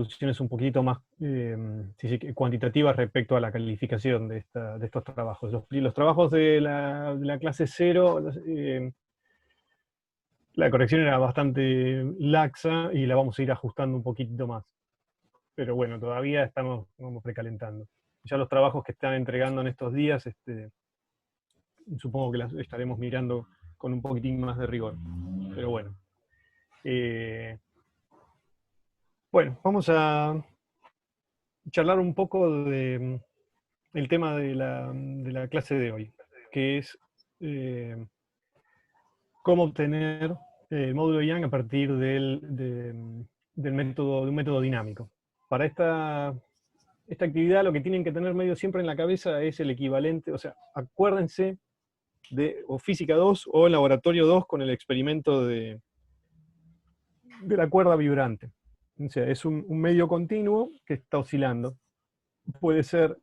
soluciones un poquito más cuantitativas respecto a la calificación de estos trabajos. Los trabajos de la clase 0, la corrección era bastante laxa y la vamos a ir ajustando un poquito más. Pero bueno, todavía estamos precalentando. Ya los trabajos que están entregando en estos días, supongo que las estaremos mirando con un poquitín más de rigor. Pero bueno. Bueno, vamos a charlar un poco de el tema de la clase de hoy, que es cómo obtener el módulo Young a partir de un método dinámico. Para esta actividad lo que tienen que tener medio siempre en la cabeza es el equivalente, o sea, acuérdense de o física 2 o el laboratorio 2 con el experimento de la cuerda vibrante. O sea, es un medio continuo que está oscilando. Puede ser,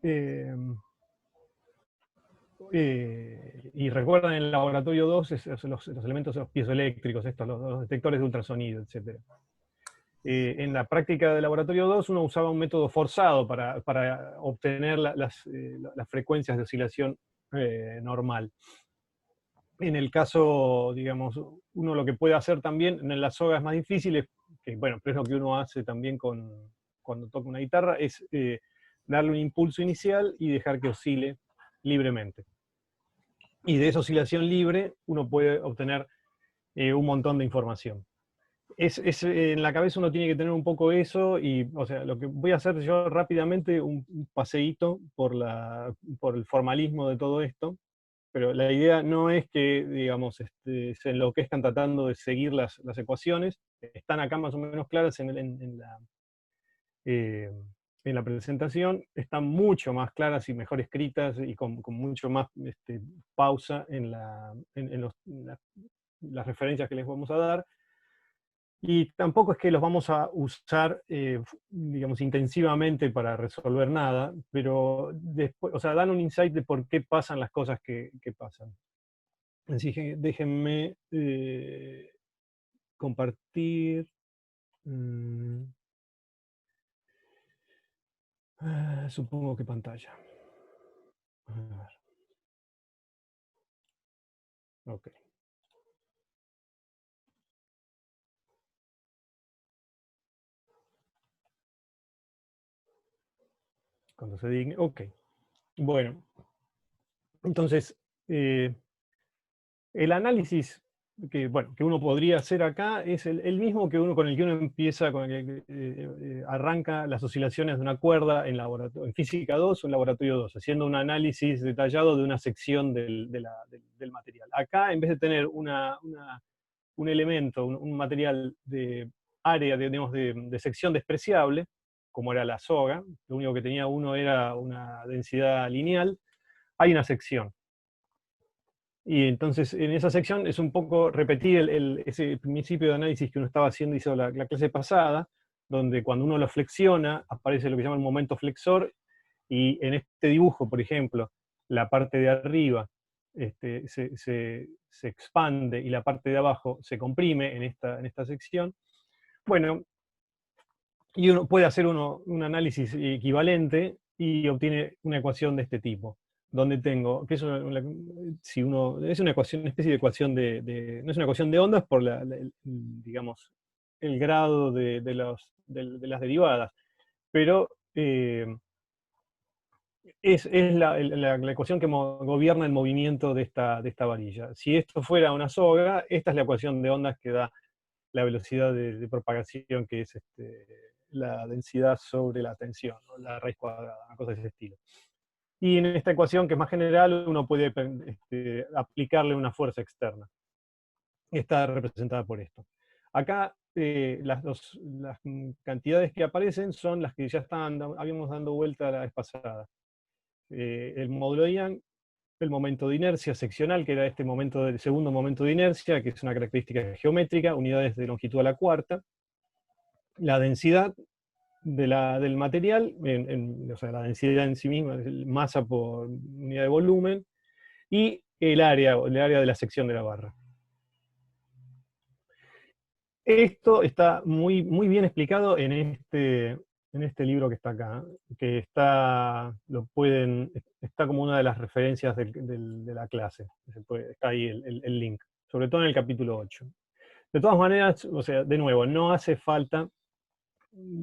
y recuerdan en el laboratorio 2 los elementos piezoeléctricos, los detectores de ultrasonido, etc. En la práctica del laboratorio 2 uno usaba un método forzado para obtener las frecuencias de oscilación normal. En el caso, digamos, uno lo que puede hacer también, en las sogas más difíciles, que bueno, pero es lo que uno hace también cuando toca una guitarra, es darle un impulso inicial y dejar que oscile libremente. Y de esa oscilación libre uno puede obtener un montón de información. En la cabeza uno tiene que tener un poco eso, y, o sea, lo que voy a hacer yo rápidamente, un paseíto por el formalismo de todo esto, pero la idea no es que, digamos, se enloquezcan tratando de seguir las ecuaciones, están acá más o menos claras eh, en la presentación, están mucho más claras y mejor escritas y con mucho más pausa en las referencias que les vamos a dar. Y tampoco es que los vamos a usar, digamos, intensivamente para resolver nada, pero después, o sea, dan un insight de por qué pasan las cosas que pasan. Así que déjenme compartir. Supongo que pantalla. A ver. Ok. Cuando se digne. Ok. Bueno. Entonces, el análisis que uno podría hacer acá es el mismo con el que uno empieza, con el que arranca las oscilaciones de una cuerda en física 2 o en laboratorio 2, haciendo un análisis detallado de una sección del material. Acá, en vez de tener un elemento, un material de área, digamos, de sección despreciable, como era la soga, lo único que tenía uno era una densidad lineal, hay una sección. Y entonces en esa sección es un poco repetir ese principio de análisis que uno estaba haciendo, hizo la clase pasada, donde cuando uno lo flexiona aparece lo que se llama el momento flexor, y en este dibujo, por ejemplo, la parte de arriba se expande y la parte de abajo se comprime en esta sección. Bueno, y uno puede hacer un análisis equivalente y obtiene una ecuación de este tipo, donde tengo, que es es una ecuación, una especie de ecuación no es una ecuación de ondas por digamos, el grado de las derivadas, pero es la ecuación que gobierna el movimiento de esta varilla. Si esto fuera una soga, esta es la ecuación de ondas que da la velocidad de propagación, que es la densidad sobre la tensión, ¿no? La raíz cuadrada, una cosa de ese estilo. Y en esta ecuación, que es más general, uno puede aplicarle una fuerza externa. Está representada por esto. Acá las cantidades que aparecen son las que ya habíamos dado vuelta la vez pasada. El módulo de Young, el momento de inercia seccional, que era el segundo momento de inercia, que es una característica geométrica, unidades de longitud a la cuarta, la densidad del material, o sea, la densidad en sí misma, masa por unidad de volumen, y el área de la sección de la barra. Esto está muy, muy bien explicado en este libro que está acá, que está como una de las referencias de la clase. Está ahí el link, sobre todo en el capítulo 8. De todas maneras, o sea, de nuevo, no hace falta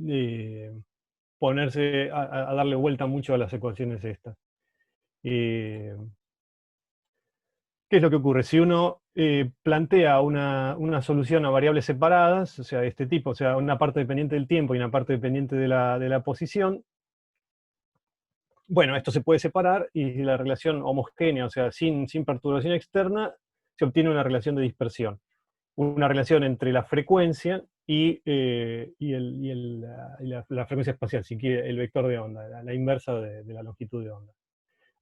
eh, ponerse a darle vuelta mucho a las ecuaciones estas. Eh, ¿Qué es lo que ocurre? Si uno plantea una solución a variables separadas, o sea, de este tipo, o sea, una parte dependiente del tiempo y una parte dependiente de la posición, bueno, esto se puede separar y la relación homogénea, o sea, sin perturbación externa, se obtiene una relación de dispersión. Una relación entre la frecuencia la frecuencia espacial, si quiere, el vector de onda, la inversa de la longitud de onda.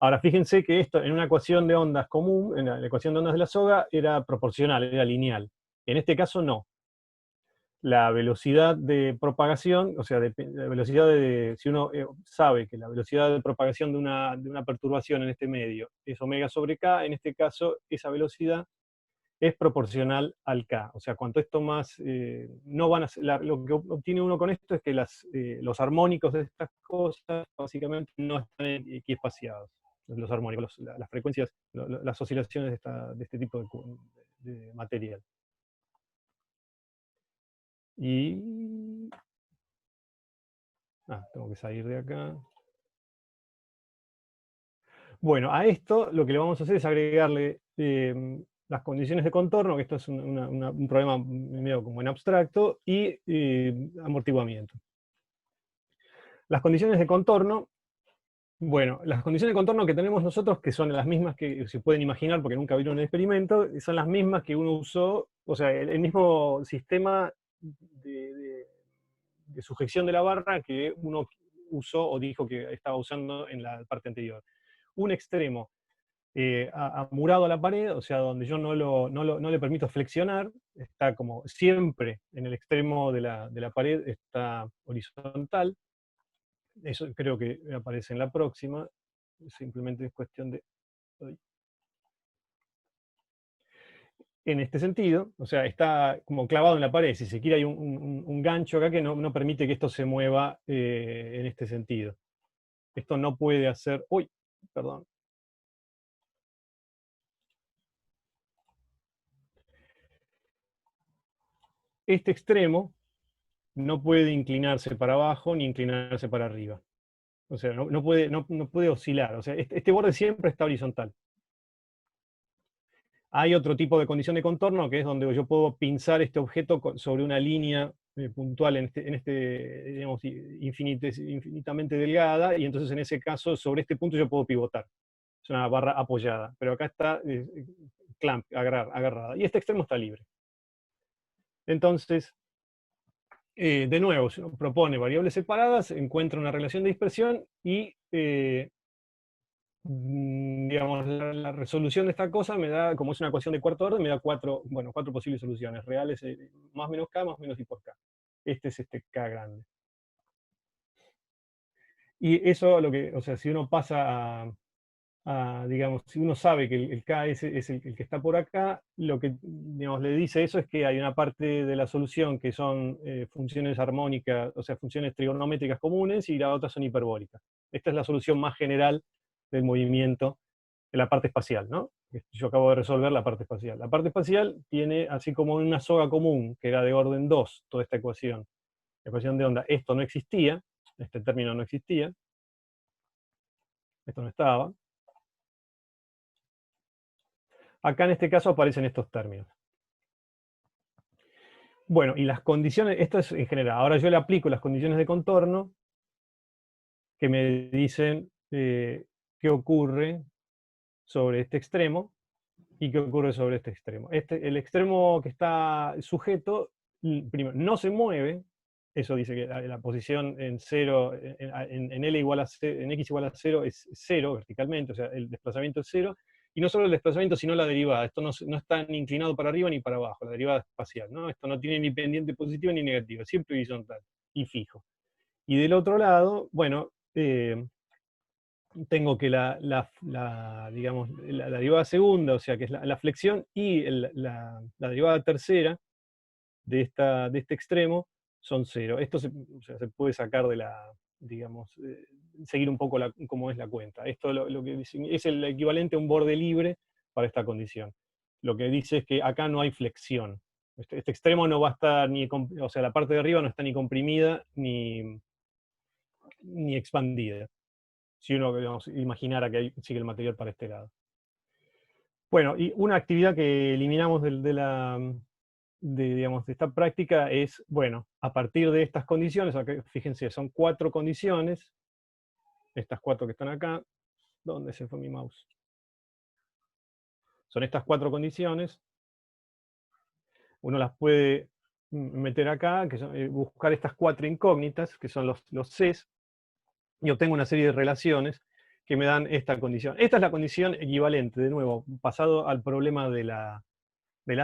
Ahora, fíjense que esto en una ecuación de ondas común, en la ecuación de ondas de la soga, era proporcional, era lineal. En este caso no. La velocidad de propagación, o sea, la velocidad si uno sabe que la velocidad de propagación de una perturbación en este medio es omega sobre k, en este caso esa velocidad es proporcional al k. O sea, cuanto esto más, no van a ser, lo que obtiene uno con esto es que los armónicos de estas cosas básicamente no están equiespaciados. Los armónicos, las frecuencias, las oscilaciones de este tipo de material. Y... tengo que salir de acá. Bueno, a esto lo que le vamos a hacer es agregarle las condiciones de contorno, que esto es un problema medio como en abstracto, y amortiguamiento. Las condiciones de contorno, bueno, las condiciones de contorno que tenemos nosotros, que son las mismas que se pueden imaginar porque nunca vieron el experimento, son las mismas que uno usó, o sea, el mismo sistema de sujeción de la barra que uno usó o dijo que estaba usando en la parte anterior. Un extremo amurado a la pared, o sea, donde yo no le permito flexionar, está como siempre en el extremo de la pared, está horizontal. Eso creo que aparece en la próxima, simplemente es cuestión de... En este sentido, o sea, está como clavado en la pared, si se quiere hay un gancho acá que no permite que esto se mueva en este sentido. Esto no puede hacer... ¡Uy! Perdón. Este extremo no puede inclinarse para abajo ni inclinarse para arriba. O sea, no puede oscilar. O sea, este borde siempre está horizontal. Hay otro tipo de condición de contorno, que es donde yo puedo pinzar este objeto sobre una línea puntual digamos, infinitamente delgada, y entonces en ese caso, sobre este punto yo puedo pivotar. Es una barra apoyada. Pero acá está clamp, agarrada. Y este extremo está libre. Entonces, de nuevo, si uno propone variables separadas, encuentra una relación de dispersión y digamos, la resolución de esta cosa me da, como es una ecuación de cuarto orden, me da cuatro posibles soluciones reales, más menos k, más menos i por k. Este es este k grande. Y eso, o sea, si uno pasa digamos, si uno sabe que el k es el que está por acá, lo que, digamos, le dice eso es que hay una parte de la solución que son funciones armónicas, o sea, funciones trigonométricas comunes, y la otra son hiperbólicas. Esta es la solución más general del movimiento de la parte espacial, ¿no? Yo acabo de resolver la parte espacial. La parte espacial tiene, así como una soga común, que era de orden 2, toda esta ecuación, la ecuación de onda, esto no existía, este término no existía, esto no estaba. Acá en este caso aparecen estos términos. Bueno, y las condiciones, esto es en general, ahora yo le aplico las condiciones de contorno que me dicen qué ocurre sobre este extremo y qué ocurre sobre este extremo. El extremo que está sujeto, primero, no se mueve, eso dice que la posición en 0, en L igual a en X igual a 0 es 0 verticalmente, o sea, el desplazamiento es 0, y no solo el desplazamiento, sino la derivada. Esto no está ni inclinado para arriba ni para abajo, la derivada espacial, ¿no? Esto no tiene ni pendiente positiva ni negativa, siempre horizontal y fijo. Y del otro lado, bueno, tengo que digamos, la derivada segunda, o sea, que es la flexión, y la derivada tercera de este extremo son 0. Esto o sea, se puede sacar de la, digamos, seguir un poco cómo es la cuenta. Esto lo que es el equivalente a un borde libre para esta condición. Lo que dice es que acá no hay flexión. Este extremo no va a estar o sea, la parte de arriba no está ni comprimida ni expandida. Si uno, digamos, imaginara que sigue el material para este lado. Bueno, y una actividad que eliminamos digamos, de esta práctica es, bueno, a partir de estas condiciones, acá, fíjense, son 4 condiciones, estas 4 que están acá. ¿Dónde se fue mi mouse? Son estas 4 condiciones. Uno las puede meter acá, que son, buscar estas 4 incógnitas, que son los Cs, y obtengo una serie de relaciones que me dan esta condición. Esta es la condición equivalente, de nuevo, pasado al problema de la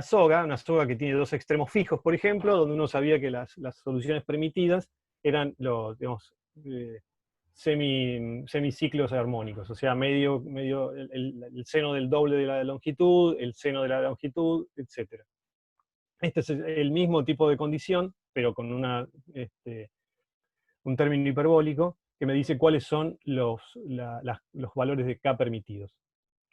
soga, una soga que tiene 2 extremos fijos, por ejemplo, donde uno sabía que las soluciones permitidas eran los, digamos, semiciclos armónicos, o sea, el seno del doble de la longitud, el seno de la longitud, etc. Este es el mismo tipo de condición, pero con un término hiperbólico, que me dice cuáles son los valores de K permitidos.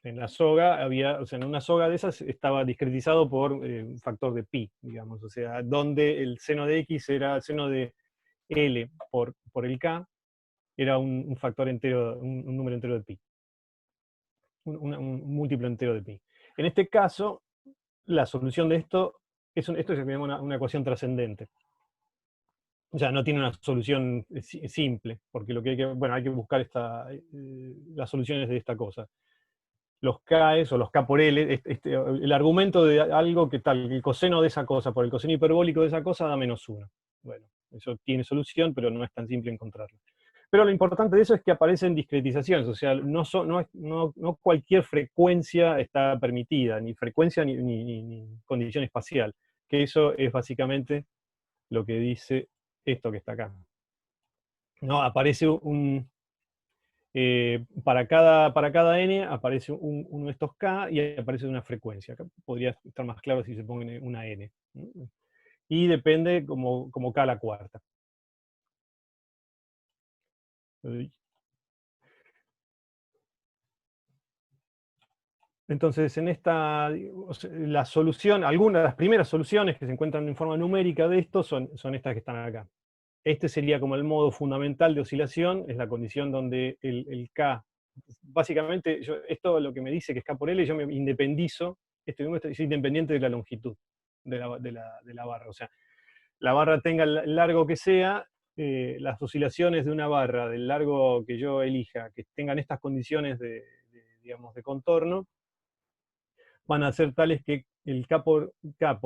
En la soga o sea, en una soga de esas estaba discretizado por un factor de pi, digamos, o sea, donde el seno de X era el seno de L por el K, era un factor entero, un número entero de pi, un múltiplo entero de pi. En este caso, la solución de esto esto se llama una ecuación trascendente. O sea, no tiene una solución simple, porque lo que hay que buscar las soluciones de esta cosa. Los K's o los K por L, el argumento de algo que tal, el coseno de esa cosa por el coseno hiperbólico de esa cosa da -1. Bueno, eso tiene solución, pero no es tan simple encontrarlo. Pero lo importante de eso es que aparecen discretizaciones, o sea, no cualquier frecuencia está permitida, ni frecuencia ni condición espacial, que eso es básicamente lo que dice esto que está acá. ¿No? Aparece para cada n aparece uno de estos k y aparece una frecuencia. Acá podría estar más claro si se pone una n. ¿No? Y depende como k a la cuarta. Entonces, en la solución, algunas de las primeras soluciones que se encuentran en forma numérica de esto son estas que están acá. Este sería como el modo fundamental de oscilación, es la condición donde el K, básicamente, esto lo que me dice que es K por L, yo me independizo, este número es independiente de la longitud de la barra. O sea, la barra tenga el largo que sea, las oscilaciones de una barra, del largo que yo elija, que tengan estas condiciones digamos, de contorno, van a ser tales que el K por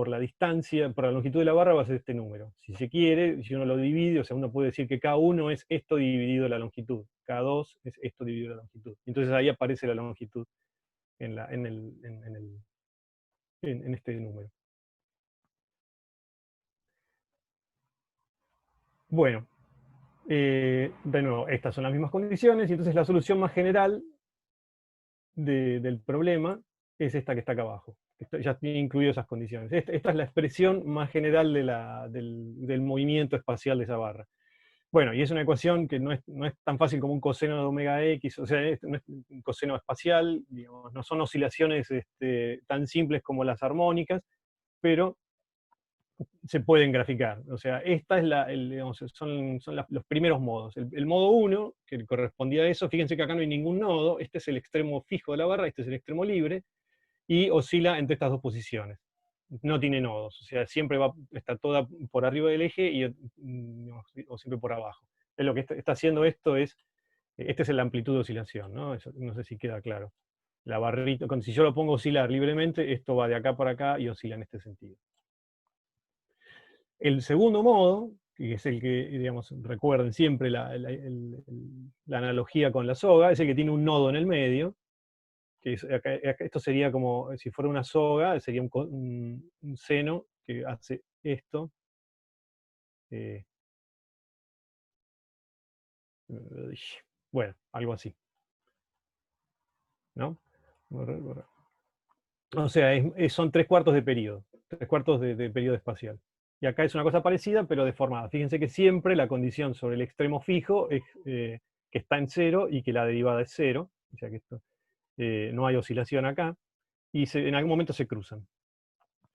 la distancia, por la longitud de la barra va a ser este número. Si se quiere, si uno lo divide, o sea, uno puede decir que K1 es esto dividido la longitud, K2 es esto dividido la longitud. Entonces ahí aparece la longitud en este número. Bueno, de nuevo, estas son las mismas condiciones, y entonces la solución más general del problema es esta que está acá abajo. Ya tiene incluido esas condiciones. Esta es la expresión más general del movimiento espacial de esa barra. Bueno, y es una ecuación que no es tan fácil como un coseno de omega x, o sea, no es un coseno espacial, digamos, no son oscilaciones tan simples como las armónicas, pero se pueden graficar. O sea, esta es digamos, son los primeros modos. El modo 1, que correspondía a eso, fíjense que acá no hay ningún nodo, este es el extremo fijo de la barra, este es el extremo libre, y oscila entre estas dos posiciones. No tiene nodos, o sea, siempre está toda por arriba del eje o siempre por abajo. Lo que está haciendo esto esta es la amplitud de oscilación, ¿no? Eso, no sé si queda claro. La barrita, si yo lo pongo a oscilar libremente, esto va de acá para acá y oscila en este sentido. El segundo modo, que es el que, digamos, recuerden siempre la analogía con la soga, es el que tiene un nodo en el medio, que esto sería como si fuera una soga, sería un seno que hace esto. Bueno, algo así. ¿No? O sea, son 3/4 de periodo, 3/4 de periodo espacial. Y acá es una cosa parecida, pero deformada. Fíjense que siempre la condición sobre el extremo fijo es que está en 0 y que la derivada es 0, o sea que esto, no hay oscilación acá, y en algún momento se cruzan.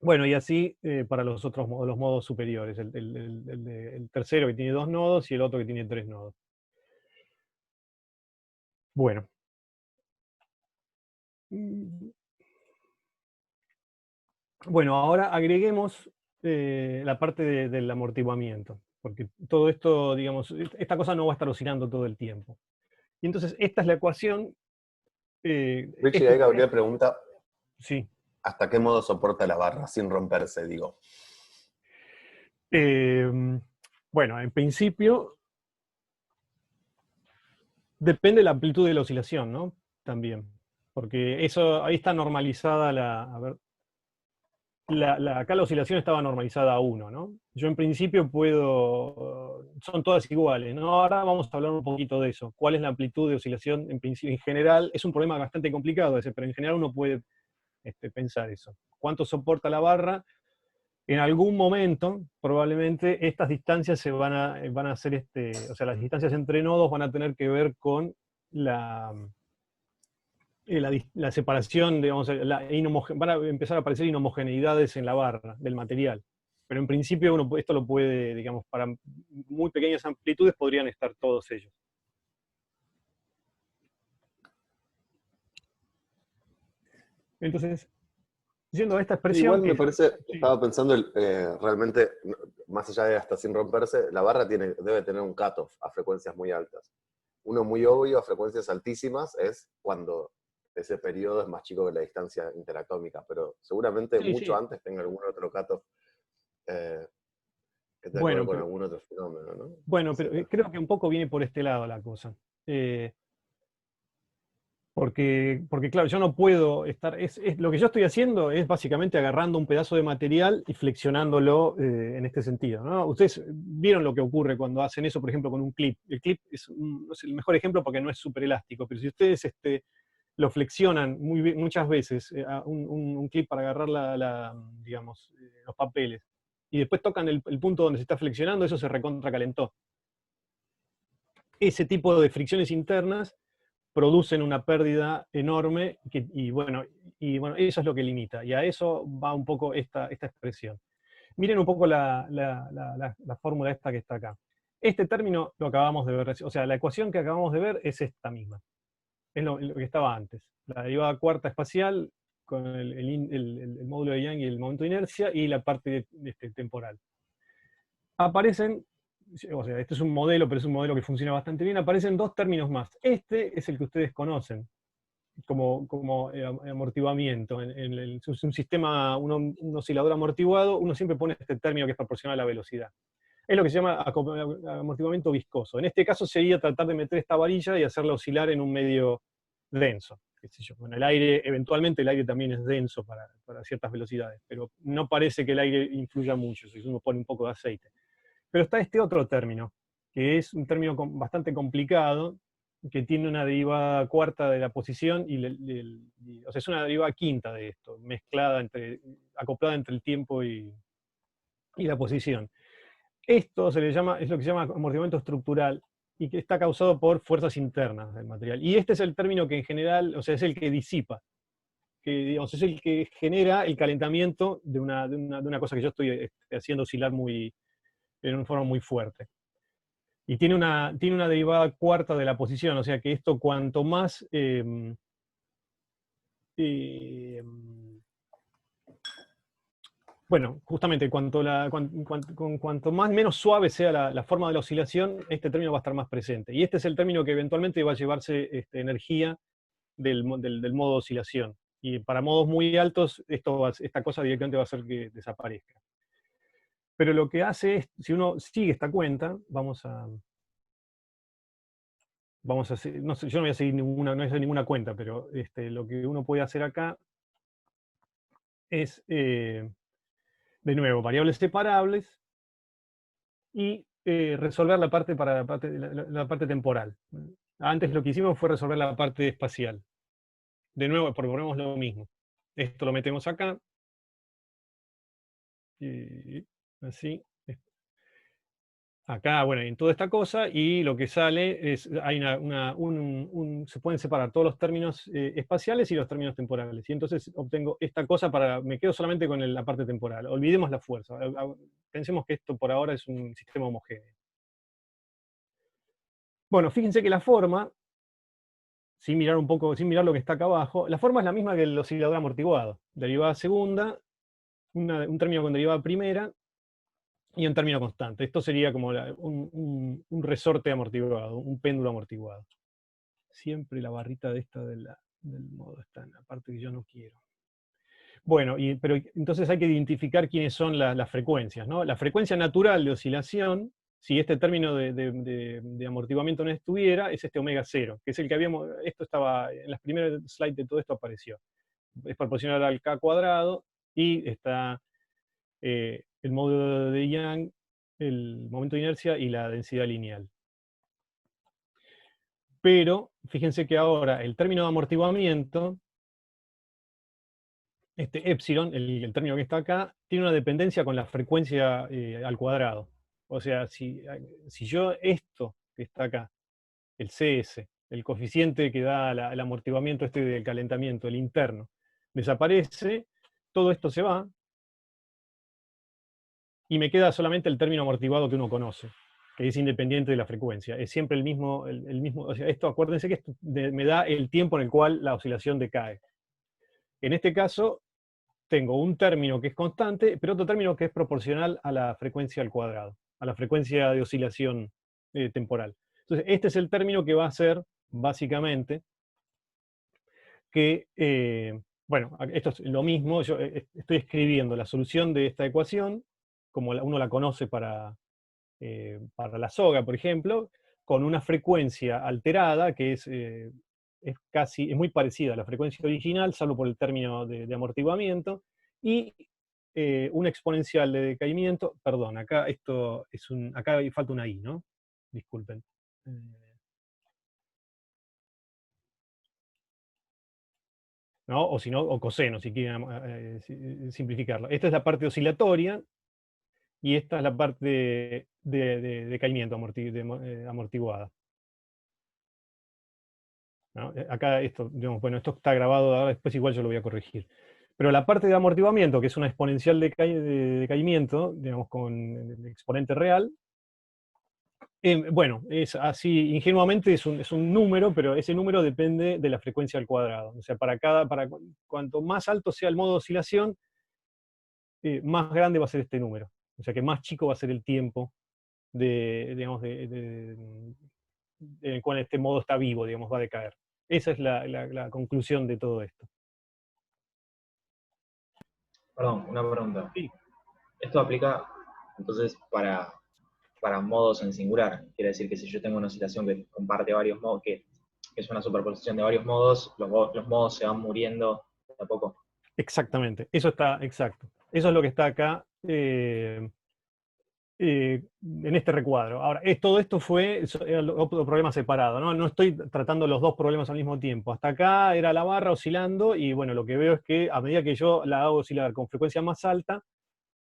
Bueno, y así para los otros modos, los modos superiores, el tercero que tiene 2 nodos y el otro que tiene 3 nodos. Bueno. Bueno, ahora agreguemos la parte del amortiguamiento, porque todo esto, digamos, esta cosa no va a estar oscilando todo el tiempo. Y entonces, esta es la ecuación. Richie, ahí Gabriel pregunta, Sí. ¿hasta qué modo soporta la barra sin romperse, digo? Bueno, en principio, depende de la amplitud de la oscilación, ¿no? También. Porque eso, ahí está normalizada a ver, acá la oscilación estaba normalizada a 1, ¿no? Yo en principio son todas iguales, ¿no? Ahora vamos a hablar un poquito de eso. ¿Cuál es la amplitud de oscilación en principio? En general, es un problema bastante complicado ese, pero en general uno puede pensar eso. ¿Cuánto soporta la barra? En algún momento, probablemente, estas distancias van a ser, o sea, las distancias entre nodos van a tener que ver con la separación, digamos, van a empezar a aparecer inhomogeneidades en la barra del material. Pero en principio esto lo puede, digamos, para muy pequeñas amplitudes podrían estar todos ellos. Entonces, yendo a esta expresión... Igual me parece, estaba pensando, realmente, más allá de hasta sin romperse, la barra debe tener un cutoff a frecuencias muy altas. Uno muy obvio a frecuencias altísimas es cuando ese periodo es más chico que la distancia interatómica, pero seguramente mucho antes tenga algún otro cutoff que tenga que ver con algún otro fenómeno, ¿no? Bueno, pero creo que un poco viene por este lado la cosa. Porque, claro, yo no puedo estar... lo que yo estoy haciendo es básicamente agarrando un pedazo de material y flexionándolo en este sentido, ¿no? Ustedes vieron lo que ocurre cuando hacen eso, por ejemplo, con un clip. El clip no es el mejor ejemplo porque no es súper elástico, pero si ustedes lo flexionan muchas veces, un clip para agarrar digamos, los papeles, y después tocan el punto donde se está flexionando, eso se recontracalentó. Ese tipo de fricciones internas producen una pérdida enorme y bueno, eso es lo que limita. Y a eso va un poco esta expresión. Miren un poco la fórmula esta que está acá. Este término lo acabamos de ver, o sea, la ecuación que acabamos de ver es esta misma. Es lo que estaba antes. La derivada cuarta espacial con el módulo de Young y el momento de inercia y la parte temporal. Aparecen, o sea, este es un modelo, pero es un modelo que funciona bastante bien, aparecen dos términos más. Este es el que ustedes conocen como amortiguamiento. Es un sistema, un oscilador amortiguado, uno siempre pone este término que es proporcional a la velocidad. Es lo que se llama amortiguamiento viscoso. En este caso sería tratar de meter esta varilla y hacerla oscilar en un medio denso. Qué sé yo. Bueno, eventualmente el aire también es denso para ciertas velocidades, pero no parece que el aire influya mucho si uno pone un poco de aceite. Pero está este otro término, que es un término bastante complicado, que tiene una derivada cuarta de la posición, o sea, es una derivada quinta de esto, acoplada entre el tiempo y la posición. Esto es lo que se llama amortiguamiento estructural, y que está causado por fuerzas internas del material. Y este es el término que en general, o sea, es el que disipa, que digamos, es el que genera el calentamiento de una cosa que yo estoy haciendo oscilar en una forma muy fuerte. Y tiene una derivada cuarta de la posición, o sea que esto cuanto más... bueno, justamente cuanto más menos suave sea la forma de la oscilación, este término va a estar más presente. Y este es el término que eventualmente va a llevarse energía del modo de oscilación. Y para modos muy altos, esta cosa directamente va a hacer que desaparezca. Pero lo que hace es, si uno sigue esta cuenta, vamos a hacer, no sé, yo no voy a seguir no voy a hacer ninguna cuenta, pero lo que uno puede hacer acá es, de nuevo, variables separables y resolver la parte, la parte temporal. Antes lo que hicimos fue resolver la parte espacial. De nuevo, proponemos lo mismo. Esto lo metemos acá. así. Acá, bueno, en toda esta cosa, y lo que sale es, hay se pueden separar todos los términos espaciales y los términos temporales. Y entonces obtengo esta cosa me quedo solamente con la parte temporal. Olvidemos la fuerza. Pensemos que esto por ahora es un sistema homogéneo. Bueno, fíjense que la forma, sin mirar lo que está acá abajo, la forma es la misma que el oscilador amortiguado. Derivada segunda, un término con derivada primera, y un término constante. Esto sería como un resorte amortiguado, un péndulo amortiguado. Siempre la barrita de esta del modo está en la parte que yo no quiero. Bueno, pero entonces hay que identificar quiénes son las frecuencias, ¿no? La frecuencia natural de oscilación, si este término de amortiguamiento no estuviera, es este omega 0, que es el que esto estaba, en las primeras slides de todo esto apareció. Es proporcional al k cuadrado, y está el módulo de Young, el momento de inercia y la densidad lineal. Pero fíjense que ahora el término de amortiguamiento, este epsilon, el término que está acá, tiene una dependencia con la frecuencia al cuadrado. O sea, si yo esto que está acá, el CS, el coeficiente que da el amortiguamiento del calentamiento, el interno, desaparece, todo esto se va, y me queda solamente el término amortiguado que uno conoce, que es independiente de la frecuencia. Es siempre el mismo, o sea, esto, acuérdense que esto me da el tiempo en el cual la oscilación decae. En este caso, tengo un término que es constante, pero otro término que es proporcional a la frecuencia al cuadrado, a la frecuencia de oscilación temporal. Entonces, este es el término que va a ser, básicamente, que, bueno, esto es lo mismo, yo estoy escribiendo la solución de esta ecuación, como uno la conoce para la soga, por ejemplo, con una frecuencia alterada que es muy parecida a la frecuencia original, salvo por el término de amortiguamiento, y una exponencial de decaimiento. Perdón, acá acá falta una i, ¿no? Disculpen. ¿No? O si no, o coseno, si quieren simplificarlo. Esta es la parte oscilatoria, y esta es la parte de decaimiento amortiguada. ¿No? Acá esto, digamos, bueno, esto está grabado ahora, después igual yo lo voy a corregir. Pero la parte de amortiguamiento, que es una exponencial de decaimiento, digamos, con el exponente real, bueno, es así, ingenuamente es un número, pero ese número depende de la frecuencia al cuadrado. O sea, cuanto más alto sea el modo de oscilación, más grande va a ser este número. O sea, que más chico va a ser el tiempo digamos, en el cual este modo está vivo, digamos, va a decaer. Esa es la conclusión de todo esto. Perdón, una pregunta. Sí. Esto aplica entonces para modos en singular. Quiere decir que si yo tengo una oscilación que comparte varios modos, que es una superposición de varios modos, los modos se van muriendo de a poco. Exactamente, eso está exacto. Eso es lo que está acá en este recuadro. Ahora, todo esto era otro problema separado, ¿no? No estoy tratando los dos problemas al mismo tiempo. Hasta acá era la barra oscilando, y bueno, lo que veo es que a medida que yo la hago oscilar con frecuencia más alta,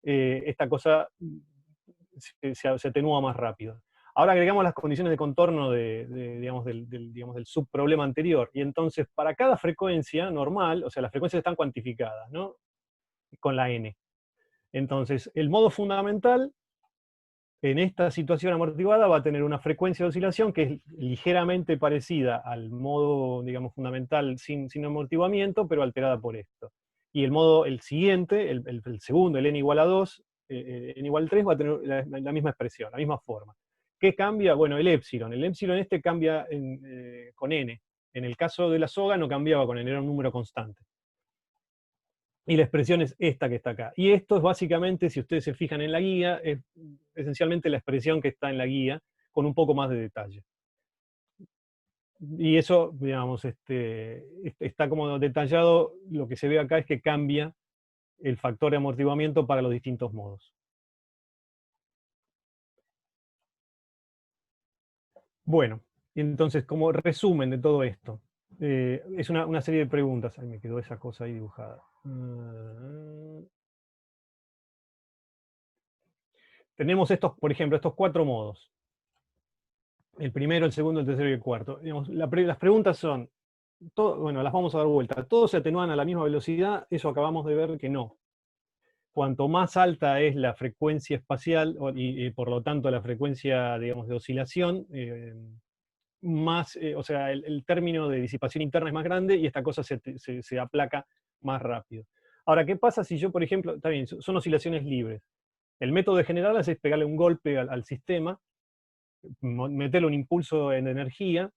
esta cosa se atenúa más rápido. Ahora agregamos las condiciones de contorno digamos, del subproblema anterior, y entonces para cada frecuencia normal, o sea, las frecuencias están cuantificadas, ¿no? Con la n. Entonces, el modo fundamental en esta situación amortiguada va a tener una frecuencia de oscilación que es ligeramente parecida al modo, digamos, fundamental sin amortiguamiento, pero alterada por esto. Y el siguiente, el segundo, el n igual a 2, n igual a 3, va a tener la misma expresión, la misma forma. ¿Qué cambia? Bueno, el epsilon. El epsilon cambia con n. En el caso de la soga no cambiaba con n, era un número constante. Y la expresión es esta que está acá. Y esto es básicamente, si ustedes se fijan en la guía, es esencialmente la expresión que está en la guía, con un poco más de detalle. Y eso, digamos, está como detallado. Lo que se ve acá es que cambia el factor de amortiguamiento para los distintos modos. Bueno, entonces, como resumen de todo esto, es una serie de preguntas. Ahí me quedó esa cosa ahí dibujada. tenemos estos, por ejemplo, estos 4 modos. El primero, el segundo, el tercero y el cuarto. Digamos, las preguntas son, bueno, las vamos a dar vuelta. ¿Todos se atenúan a la misma velocidad? Eso acabamos de ver que no. Cuanto más alta es la frecuencia espacial, y por lo tanto la frecuencia, digamos, de oscilación, más, o sea, el término de disipación interna es más grande y esta cosa se aplaca más rápido. Ahora, ¿qué pasa si yo, por ejemplo, está bien, son oscilaciones libres? El método de generarlas es pegarle un golpe al sistema, meterle un impulso en energía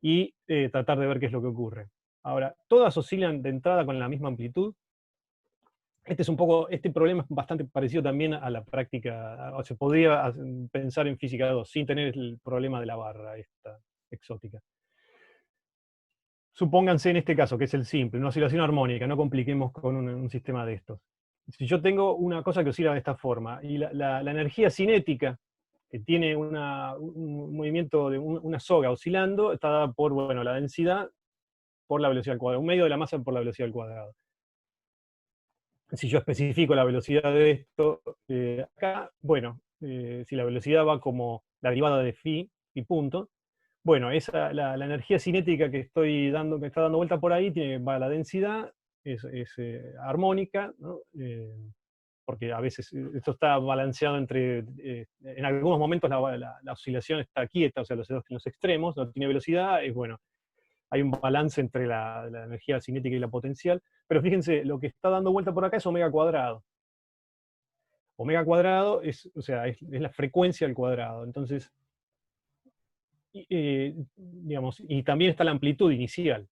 y tratar de ver qué es lo que ocurre. Ahora, ¿todas oscilan de entrada con la misma amplitud? Este problema es bastante parecido también a la práctica, o se podría pensar en física 2, sin tener el problema de la barra esta exótica. Supónganse en este caso, que es el simple, una oscilación armónica, no compliquemos con un sistema de estos. Si yo tengo una cosa que oscila de esta forma, y la energía cinética, que tiene un movimiento de una soga oscilando, está dada por, bueno, la densidad por la velocidad al cuadrado, un medio de la masa por la velocidad al cuadrado. Si yo especifico la velocidad de esto acá, bueno, si la velocidad va como la derivada de phi y punto, bueno, la energía cinética que está dando vuelta por ahí, va a la densidad, es armónica, ¿no? Porque a veces esto está balanceado entre, en algunos momentos la oscilación está quieta, o sea, los extremos, no tiene velocidad, es bueno, hay un balance entre la energía cinética y la potencial, pero fíjense, lo que está dando vuelta por acá es omega cuadrado. Omega cuadrado o sea, es la frecuencia al cuadrado, entonces, digamos, y también está la amplitud inicial.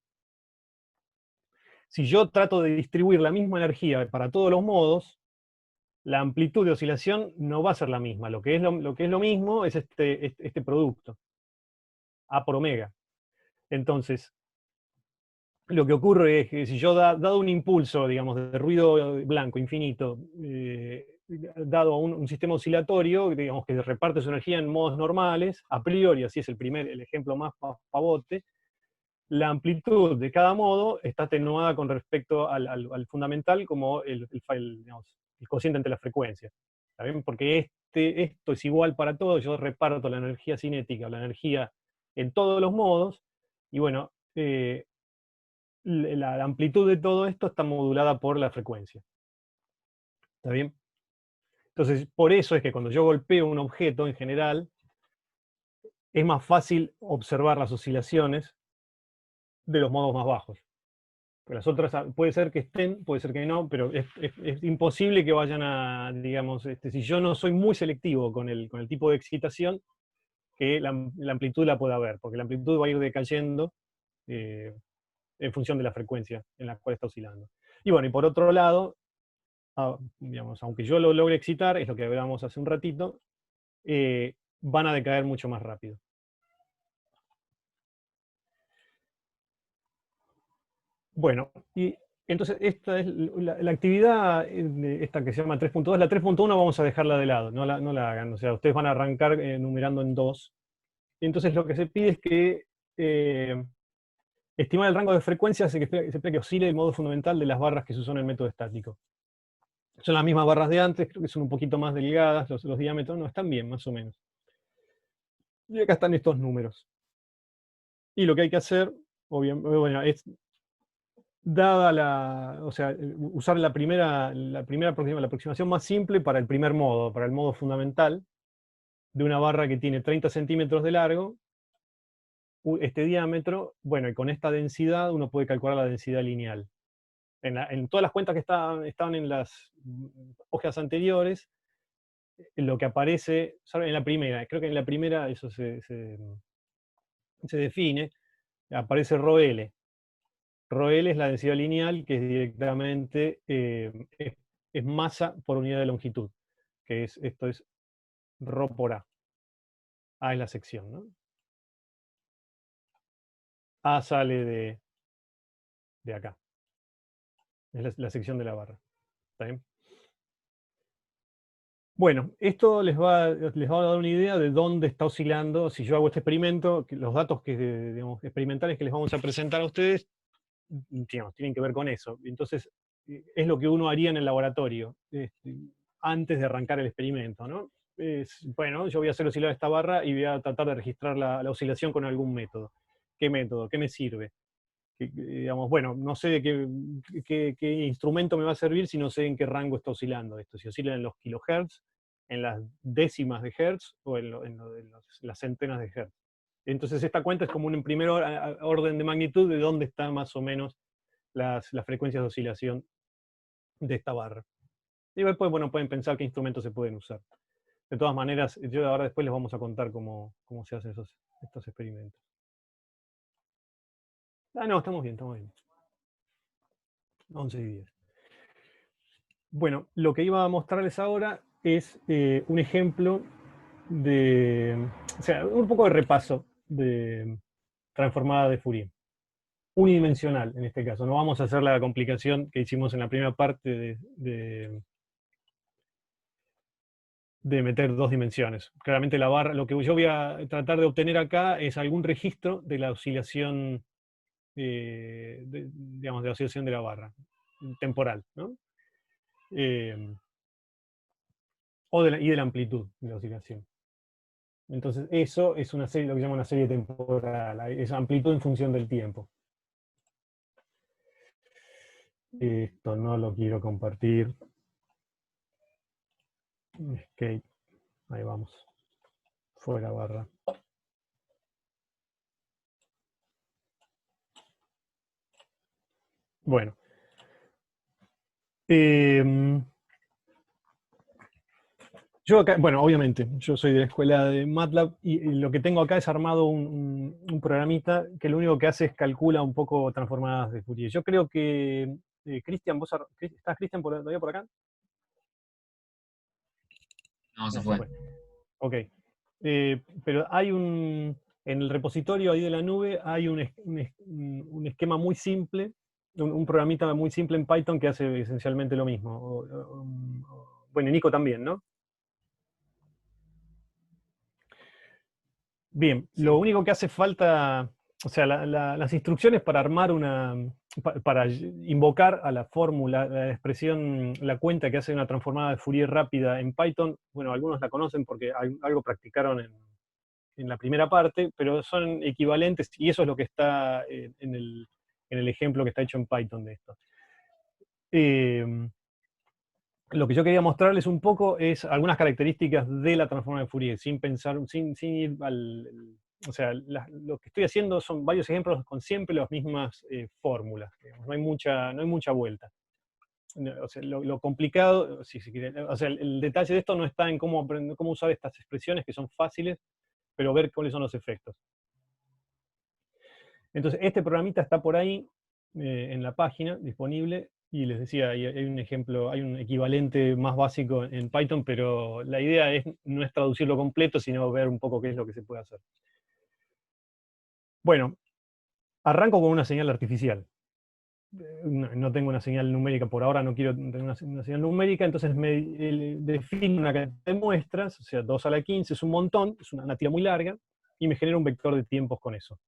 Si yo trato de distribuir la misma energía para todos los modos, la amplitud de oscilación no va a ser la misma. Lo que es lo mismo es este producto, A por omega. Entonces, lo que ocurre es que si yo dado un impulso, digamos, de ruido blanco infinito, dado a un sistema oscilatorio, digamos, que reparte su energía en modos normales, a priori, así es el ejemplo más pavote, la amplitud de cada modo está atenuada con respecto al fundamental como digamos, el cociente entre las frecuencias. ¿Está bien? Porque esto es igual para todos, yo reparto la energía cinética, la energía en todos los modos, y bueno, la amplitud de todo esto está modulada por la frecuencia. ¿Está bien? Entonces, por eso es que cuando yo golpeo un objeto en general, es más fácil observar las oscilaciones de los modos más bajos. Porque las otras puede ser que estén, puede ser que no, pero es imposible que vayan a, digamos, si yo no soy muy selectivo con el tipo de excitación, que la amplitud la pueda ver, porque la amplitud va a ir decayendo en función de la frecuencia en la cual está oscilando. Y bueno, y por otro lado, digamos, aunque yo lo logre excitar, es lo que hablábamos hace un ratito, van a decaer mucho más rápido. Bueno, y entonces esta es la actividad esta que se llama 3.2. La 3.1 vamos a dejarla de lado, no la hagan. O sea, ustedes van a arrancar numerando en 2. Entonces lo que se pide es que estimar el rango de frecuencias se espera que oscile el modo fundamental de las barras que se usan en el método estático. Son las mismas barras de antes, creo que son un poquito más delgadas, los diámetros no están bien, más o menos. Y acá están estos números. Y lo que hay que hacer, obviamente, bueno, es dada o sea, usar la aproximación más simple para el primer modo, para el modo fundamental, de una barra que tiene 30 centímetros de largo, este diámetro, bueno, y con esta densidad uno puede calcular la densidad lineal. En todas las cuentas que estaban en las hojas anteriores, lo que aparece, en la primera, creo que en la primera eso se define, aparece ρL. ρL es la densidad lineal, que es directamente es masa por unidad de longitud, que esto es ρ por A. A es la sección, ¿no? A sale de acá. Es la sección de la barra. ¿Está bien? Bueno, esto les va a dar una idea de dónde está oscilando. Si yo hago este experimento, los datos digamos, experimentales que les vamos a presentar a ustedes, digamos, tienen que ver con eso. Entonces, es lo que uno haría en el laboratorio, antes de arrancar el experimento, ¿no? bueno, yo voy a hacer oscilar esta barra y voy a tratar de registrar la oscilación con algún método. ¿Qué método? ¿Qué me sirve? Digamos, bueno, no sé de qué instrumento me va a servir si no sé en qué rango está oscilando esto, si oscila en los kilohertz, en las décimas de hertz o las centenas de hertz. Entonces esta cuenta es como un primer orden de magnitud de dónde están más o menos las frecuencias de oscilación de esta barra. Y después, bueno, pueden pensar qué instrumentos se pueden usar. De todas maneras, yo ahora después les vamos a contar cómo se hacen estos experimentos. No, estamos bien, estamos bien. 11 y 10. Bueno, lo que iba a mostrarles ahora es un ejemplo o sea, un poco de repaso de transformada de Fourier. Unidimensional, en este caso. No vamos a hacer la complicación que hicimos en la primera parte de meter dos dimensiones. Claramente la barra, lo que yo voy a tratar de obtener acá es algún registro de la oscilación, digamos, de la oscilación de la barra, temporal, ¿no? Y de la amplitud de la oscilación. Entonces, eso es una serie, lo que se llama una serie temporal, es amplitud en función del tiempo. Esto no lo quiero compartir. Escape. Ahí vamos. Fuera barra. Bueno. Yo acá, bueno, obviamente, yo soy de la escuela de MATLAB y lo que tengo acá es armado un programita que lo único que hace es calcula un poco transformadas de Fourier. Yo creo que, Cristian, ¿estás Cristian todavía por acá? No, se fue. Ok. Pero hay en el repositorio ahí de la nube hay un esquema muy simple, un programita muy simple en Python que hace esencialmente lo mismo. Bueno, y Nico también, ¿no? Bien, lo único que hace falta, o sea, las instrucciones para armar para invocar a la fórmula, la expresión, la cuenta que hace una transformada de Fourier rápida en Python, bueno, algunos la conocen porque algo practicaron en la primera parte, pero son equivalentes, y eso es lo que está en el ejemplo que está hecho en Python de esto. Lo que yo quería mostrarles un poco es algunas características de la transformada de Fourier, sin ir o sea, lo que estoy haciendo son varios ejemplos con siempre las mismas fórmulas. Digamos. No hay mucha vuelta. O sea, lo complicado, si se quiere, o sea, el detalle de esto no está en cómo usar estas expresiones que son fáciles, pero ver cuáles son los efectos. Entonces, este programita está por ahí en la página disponible. Y les decía, hay un ejemplo, hay un equivalente más básico en Python, pero la idea no es traducirlo completo, sino ver un poco qué es lo que se puede hacer. Bueno, arranco con una señal artificial. No tengo una señal numérica por ahora, no quiero tener una señal numérica, entonces me defino una cantidad de muestras, o sea, 2 a la 15 es un montón, es una tira muy larga, y me genera un vector de tiempos con eso.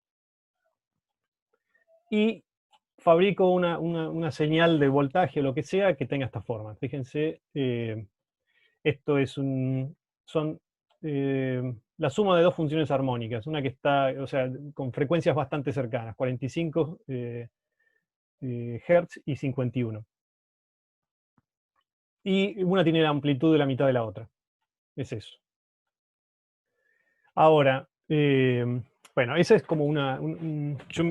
Y fabrico una señal de voltaje o lo que sea que tenga esta forma. Fíjense, esto son la suma de dos funciones armónicas, una que está, o sea, con frecuencias bastante cercanas, 45 Hz y 51. Y una tiene la amplitud de la mitad de la otra. Es eso. Ahora, bueno, esa es como yo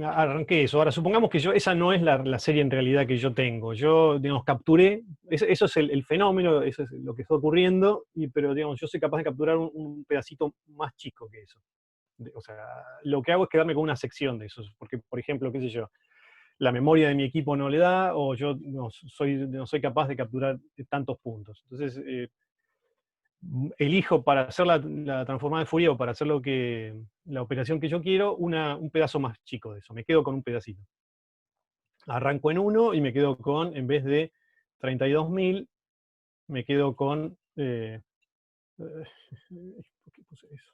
arranqué eso. Ahora, supongamos que esa no es la serie en realidad que yo tengo. Yo, digamos, capturé, eso es el fenómeno, eso es lo que está ocurriendo, pero, digamos, yo soy capaz de capturar un pedacito más chico que eso. O sea, lo que hago es quedarme con una sección de eso. Porque, por ejemplo, qué sé yo, la memoria de mi equipo no le da, o yo no soy capaz de capturar tantos puntos. Entonces, elijo para hacer la transformada de Fourier o para hacer la operación que yo quiero, un pedazo más chico de eso. Me quedo con un pedacito. Arranco en 1 y me quedo con, en vez de 32.000, me quedo con... ¿por qué puse eso?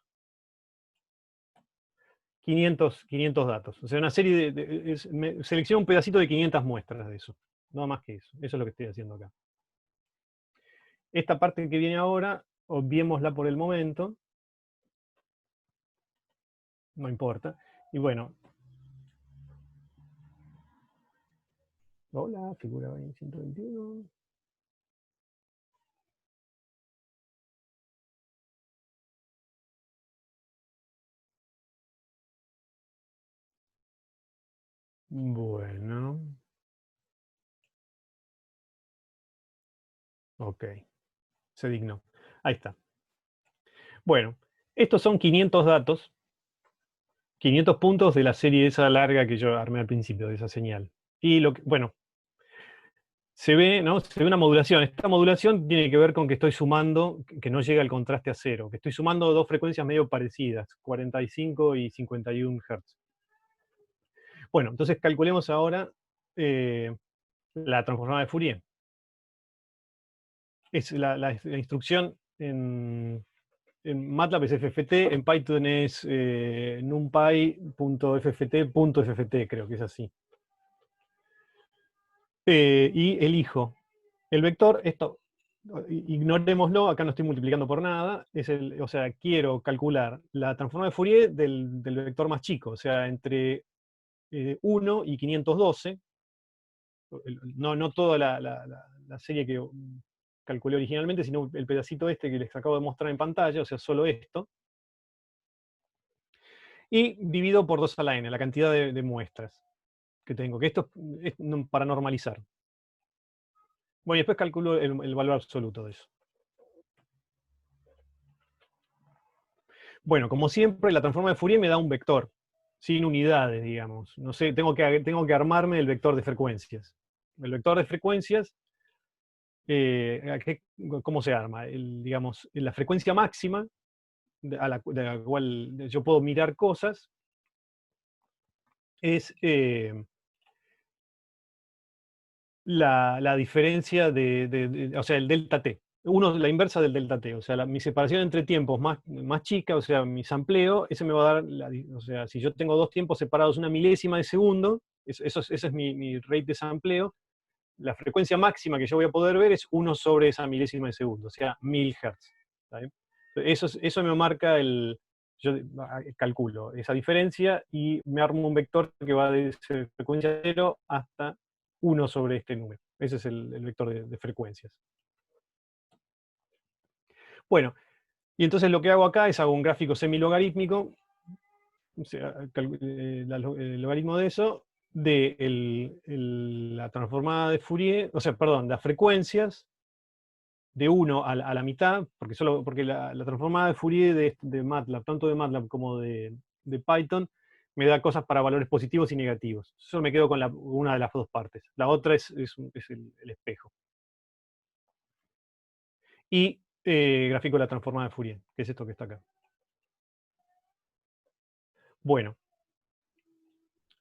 500 datos. O sea, una serie me selecciono un pedacito de 500 muestras de eso. No más que eso. Eso es lo que estoy haciendo acá. Esta parte que viene ahora obviémosla por el momento. No importa. Y bueno. Hola, figura 121. Bueno. Ok. Se dignó. Ahí está. Bueno, estos son 500 datos. 500 puntos de la serie esa larga que yo armé al principio de esa señal. Y lo que, bueno, se ve, ¿no? Se ve una modulación. Esta modulación tiene que ver con que estoy sumando, que no llega el contraste a cero, que estoy sumando dos frecuencias medio parecidas, 45 y 51 Hz. Bueno, entonces calculemos ahora la transformada de Fourier. Es la instrucción en MATLAB es FFT, en Python es numpy.fft.fft, creo que es así. Y elijo el vector, esto, ignorémoslo, acá no estoy multiplicando por nada, o sea, quiero calcular la transformada de Fourier del vector más chico, o sea, entre 1 y 512, no toda la serie que calculé originalmente, sino el pedacito este que les acabo de mostrar en pantalla, o sea, solo esto, y divido por 2 a la n, la cantidad de muestras que tengo, que esto es para normalizar. Bueno, y después calculo el valor absoluto de eso. Bueno, como siempre, la transformada de Fourier me da un vector, sin unidades, digamos. No sé, tengo que armarme el vector de frecuencias. El vector de frecuencias, ¿cómo se arma? Digamos, la frecuencia máxima de la cual yo puedo mirar cosas es la diferencia o sea, el delta t. La inversa del delta t, o sea, mi separación entre tiempos más chica, o sea, mi sampleo, ese me va a dar, o sea, si yo tengo dos tiempos separados una milésima de segundo, ese es mi rate de sampleo, la frecuencia máxima que yo voy a poder ver es 1 sobre esa milésima de segundo, o sea, 1000 Hz. Eso me marca yo calculo esa diferencia y me armo un vector que va de frecuencia 0 hasta 1 sobre este número. Ese es el vector de frecuencias. Bueno, y entonces lo que hago acá es hago un gráfico semilogarítmico, o sea, el logaritmo de eso, de la transformada de Fourier, o sea, perdón, las frecuencias de 1 a la mitad, porque la transformada de Fourier de MATLAB, tanto de MATLAB como de Python, me da cosas para valores positivos y negativos. Solo me quedo con una de las dos partes. La otra es el espejo. Y grafico la transformada de Fourier, que es esto que está acá. Bueno,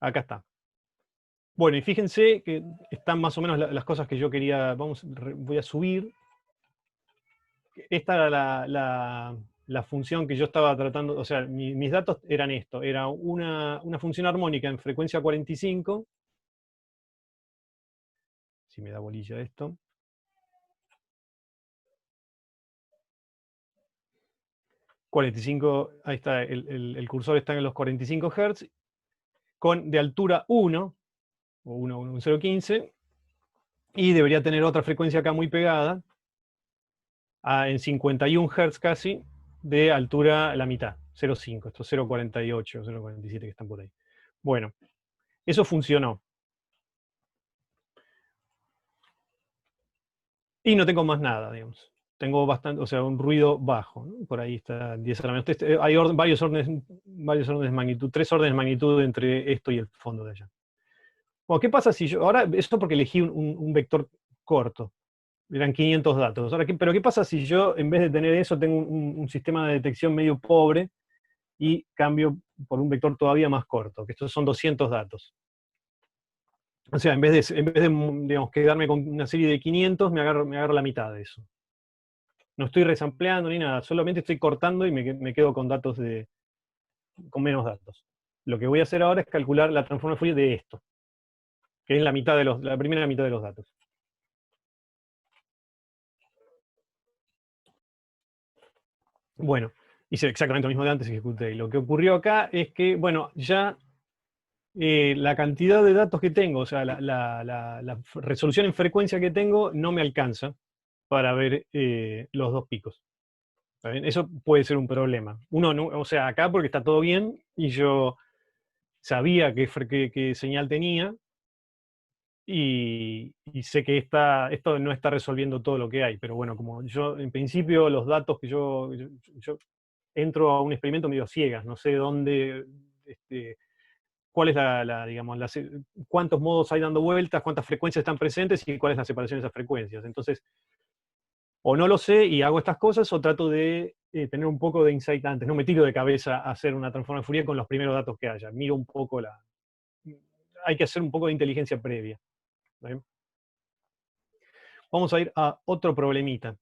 acá está. Bueno, y fíjense que están más o menos las cosas que yo quería. Voy a subir. Esta era la función que yo estaba tratando, o sea, mis datos eran esto, era una función armónica en frecuencia 45, si me da bolilla esto, 45, ahí está, el cursor está en los 45 Hz, de altura 1, o 1,015, y debería tener otra frecuencia acá muy pegada, en 51 Hz casi, de altura la mitad, 0,5, estos 0,48, 0,47 que están por ahí. Bueno, eso funcionó. Y no tengo más nada, digamos. Tengo bastante, o sea, un ruido bajo, ¿no? Por ahí está 10 a la menos. Hay varios órdenes de magnitud, 3 órdenes de magnitud entre esto y el fondo de allá. Bueno, ¿qué pasa si yo, ahora, esto porque elegí un vector corto, eran 500 datos. Ahora, pero ¿qué pasa si yo, en vez de tener eso, tengo un sistema de detección medio pobre y cambio por un vector todavía más corto, que estos son 200 datos? O sea, en vez de digamos, quedarme con una serie de 500, me agarro la mitad de eso. No estoy resampleando ni nada, solamente estoy cortando y me quedo con con menos datos. Lo que voy a hacer ahora es calcular la transformación de Fourier de esto, que es la primera mitad de los datos. Bueno, hice exactamente lo mismo de antes, ejecuté. Y lo que ocurrió acá es que, bueno, ya la cantidad de datos que tengo, o sea, la resolución en frecuencia que tengo, no me alcanza para ver los dos picos. ¿Está bien? Eso puede ser un problema. Uno, no, o sea, acá porque está todo bien y yo sabía qué señal tenía y sé que esto no está resolviendo todo lo que hay, pero bueno, como yo en principio los datos que yo entro a un experimento medio ciegas, no sé dónde, cuál es digamos, cuántos modos hay dando vueltas, cuántas frecuencias están presentes y cuál es la separación de esas frecuencias. Entonces, o no lo sé y hago estas cosas, o trato de tener un poco de insight antes. No me tiro de cabeza a hacer una transformación de Fourier con los primeros datos que haya. Miro un poco hay que hacer un poco de inteligencia previa. ¿Bien? Vamos a ir a otro problemita.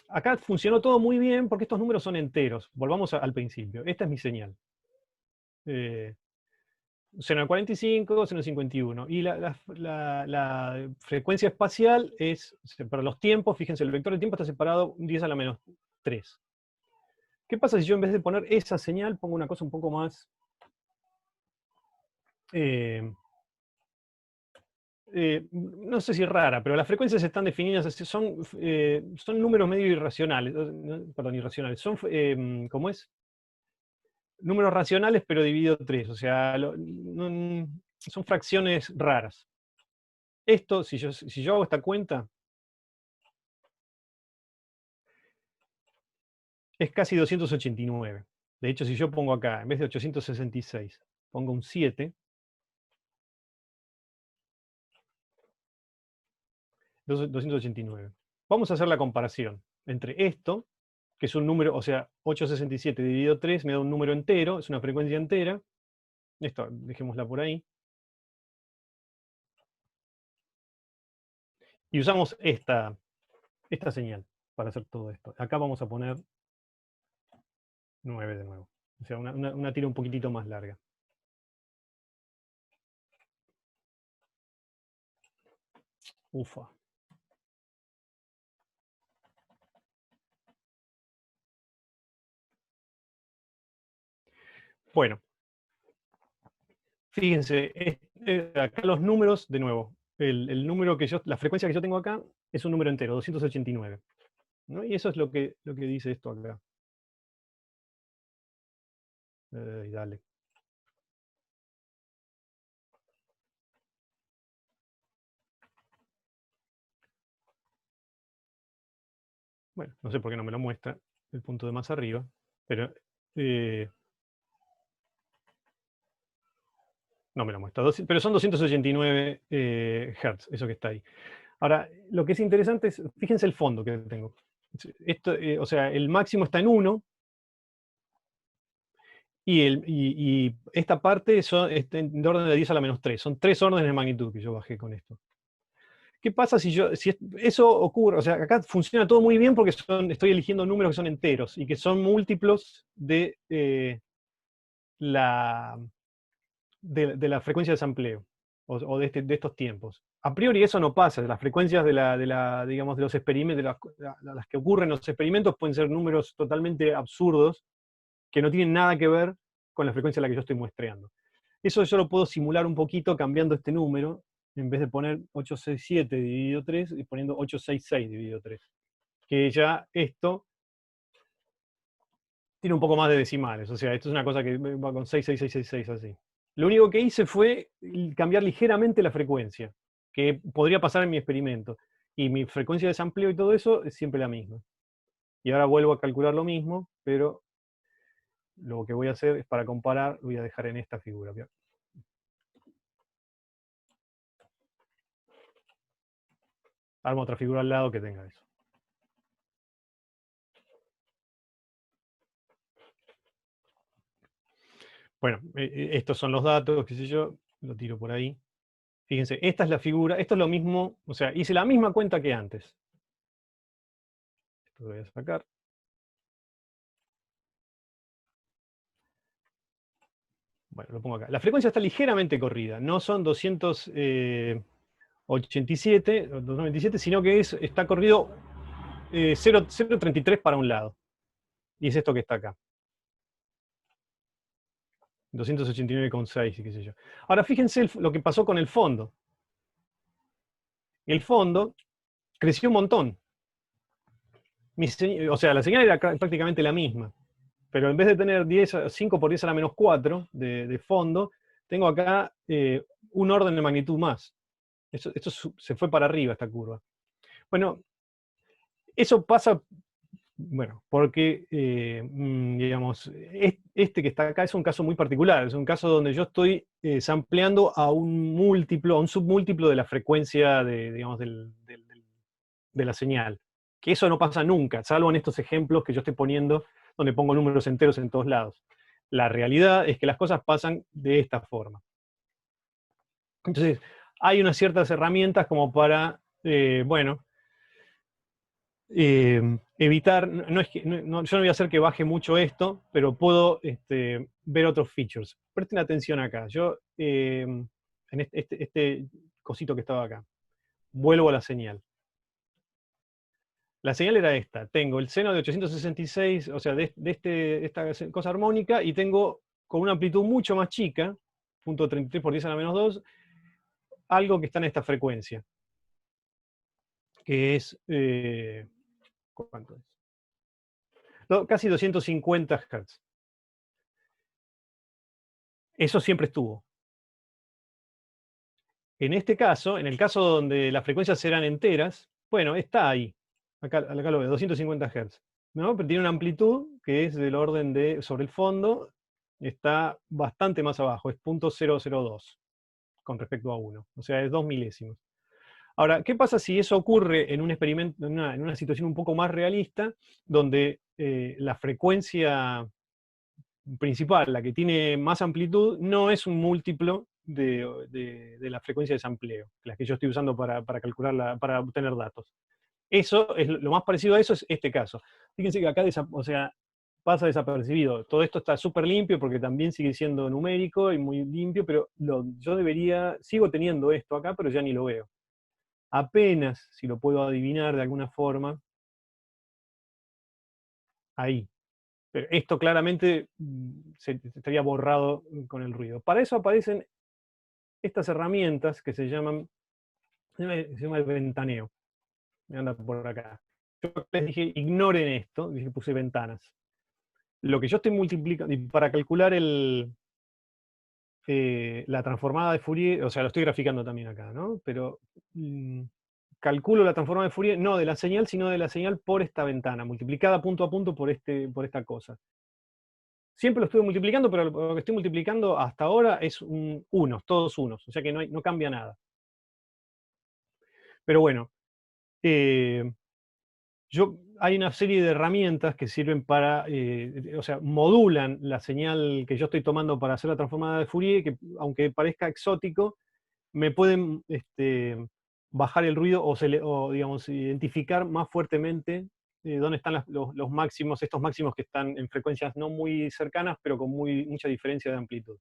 Acá funcionó todo muy bien porque estos números son enteros. Volvamos al principio. Esta es mi señal. 0,45, 0,51. Y la frecuencia espacial es, para los tiempos, fíjense, el vector de tiempo está separado 10 a la menos 3. ¿Qué pasa si yo en vez de poner esa señal pongo una cosa un poco más... no sé si rara, pero las frecuencias están definidas, son números medio irracionales, perdón, irracionales, son, ¿cómo es? Números racionales pero dividido 3, o sea, son fracciones raras. Esto, si yo hago esta cuenta, es casi 289. De hecho, si yo pongo acá, en vez de 866, pongo un 7, 289. Vamos a hacer la comparación entre esto, que es un número, o sea, 867 dividido 3 me da un número entero, es una frecuencia entera. Esto, dejémosla por ahí. Y usamos esta señal para hacer todo esto. Acá vamos a poner 9 de nuevo. O sea, una tira un poquitito más larga. Ufa. Bueno, fíjense, acá los números, de nuevo, el número la frecuencia que yo tengo acá es un número entero, 289. ¿No? Y eso es lo que dice esto acá. Dale. Bueno, no sé por qué no me lo muestra el punto de más arriba, pero no me lo muestra. Pero son 289 Hz, eso que está ahí. Ahora, lo que es interesante es, fíjense el fondo que tengo. Esto, o sea, el máximo está en 1, y esta parte está de orden de 10 a la menos 3. Son 3 órdenes de magnitud que yo bajé con esto. ¿Qué pasa si eso ocurre? O sea, acá funciona todo muy bien porque estoy eligiendo números que son enteros y que son múltiplos de la frecuencia de sampleo o de estos tiempos. A priori eso no pasa. Las frecuencias digamos, de los experimentos, las que ocurren en los experimentos pueden ser números totalmente absurdos que no tienen nada que ver con la frecuencia a la que yo estoy muestreando. Eso yo lo puedo simular un poquito cambiando este número, en vez de poner 867 dividido 3, y poniendo 866 dividido 3. Que ya esto tiene un poco más de decimales, o sea, esto es una cosa que va con 66666 así. Lo único que hice fue cambiar ligeramente la frecuencia, que podría pasar en mi experimento. Y mi frecuencia de sampleo y todo eso es siempre la misma. Y ahora vuelvo a calcular lo mismo, pero lo que voy a hacer es, para comparar, voy a dejar en esta figura. Armo otra figura al lado que tenga eso. Bueno, estos son los datos, qué sé yo, lo tiro por ahí. Fíjense, esta es la figura, esto es lo mismo, o sea, hice la misma cuenta que antes. Esto lo voy a sacar. Bueno, lo pongo acá. La frecuencia está ligeramente corrida, no son 297, sino que está corrido 0,33 para un lado. Y es esto que está acá. 289,6 y qué sé yo. Ahora fíjense lo que pasó con el fondo. El fondo creció un montón. O sea, la señal era prácticamente la misma. Pero en vez de tener 5 por 10 a la menos 4 de fondo, tengo acá un orden de magnitud más. Esto se fue para arriba, esta curva. Bueno, eso pasa, bueno, porque, digamos, este que está acá es un caso muy particular. Es un caso donde yo estoy sampleando a un múltiplo, a un submúltiplo de la frecuencia digamos, de la señal. Que eso no pasa nunca, salvo en estos ejemplos que yo estoy poniendo, donde pongo números enteros en todos lados. La realidad es que las cosas pasan de esta forma. Entonces, hay unas ciertas herramientas como para, bueno, evitar, yo no voy a hacer que baje mucho esto, pero puedo ver otros features. Presten atención acá. Yo, en este cosito que estaba acá, vuelvo a la señal. La señal era esta. Tengo el seno de 866, o sea, de esta cosa armónica, y tengo con una amplitud mucho más chica, 0.33 por 10 a la menos 2, algo que está en esta frecuencia, que es, ¿cuánto es? Casi 250 Hz. Eso siempre estuvo. En este caso, en el caso donde las frecuencias eran enteras, bueno, está ahí. Acá lo veo, 250 Hz. ¿No? Pero tiene una amplitud que es del orden de, sobre el fondo, está bastante más abajo, es 0.002 con respecto a 1. O sea, es 2 milésimos. Ahora, ¿qué pasa si eso ocurre en un experimento, en una situación un poco más realista, donde la frecuencia principal, la que tiene más amplitud, no es un múltiplo de la frecuencia de sampleo, las que yo estoy usando para calcular, para obtener datos? Eso es lo más parecido a eso, es este caso. Fíjense que acá o sea, pasa desapercibido. Todo esto está súper limpio porque también sigue siendo numérico y muy limpio, pero yo sigo teniendo esto acá, pero ya ni lo veo. Apenas, si lo puedo adivinar de alguna forma, ahí. Pero esto claramente se estaría borrado con el ruido. Para eso aparecen estas herramientas que se llama el ventaneo. Me anda por acá. Yo les dije, ignoren esto, dije, puse ventanas. Lo que yo estoy multiplicando, y para calcular la transformada de Fourier, o sea, lo estoy graficando también acá, ¿no? Pero calculo la transformada de Fourier no de la señal, sino de la señal por esta ventana, multiplicada punto a punto por esta cosa. Siempre lo estuve multiplicando, pero lo que estoy multiplicando hasta ahora es unos, todos unos, o sea que no cambia nada. Pero bueno, hay una serie de herramientas que sirven para, o sea, modulan la señal que yo estoy tomando para hacer la transformada de Fourier, que aunque parezca exótico, me pueden bajar el ruido o, digamos, identificar más fuertemente dónde están los máximos, estos máximos que están en frecuencias no muy cercanas, pero con mucha diferencia de amplitud.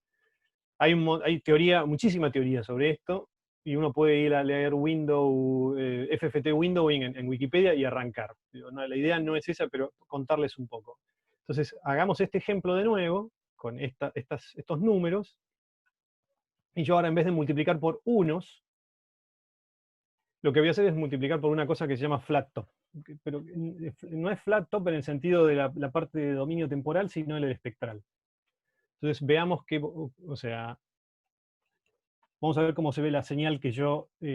Hay muchísima teoría sobre esto, y uno puede ir a leer FFT windowing en Wikipedia y arrancar. La idea no es esa, pero contarles un poco. Entonces, hagamos este ejemplo de nuevo, con estos números, y yo ahora en vez de multiplicar por unos, lo que voy a hacer es multiplicar por una cosa que se llama flat top. Pero no es flat top en el sentido de la parte de dominio temporal, sino en el espectral. Entonces, veamos que, o sea, vamos a ver cómo se ve la señal que yo, a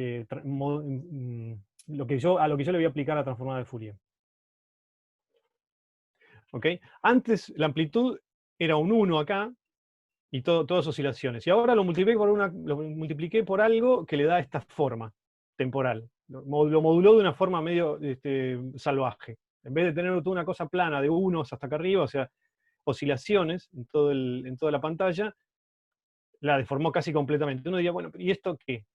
lo que yo le voy a aplicar la transformada de Fourier. ¿Ok? Antes la amplitud era un 1 acá, y todas oscilaciones. Y ahora lo multipliqué por algo que le da esta forma temporal. Lo moduló de una forma medio salvaje. En vez de tener toda una cosa plana de unos hasta acá arriba, o sea, oscilaciones en toda la pantalla, la deformó casi completamente. Uno diría, bueno, ¿y esto qué?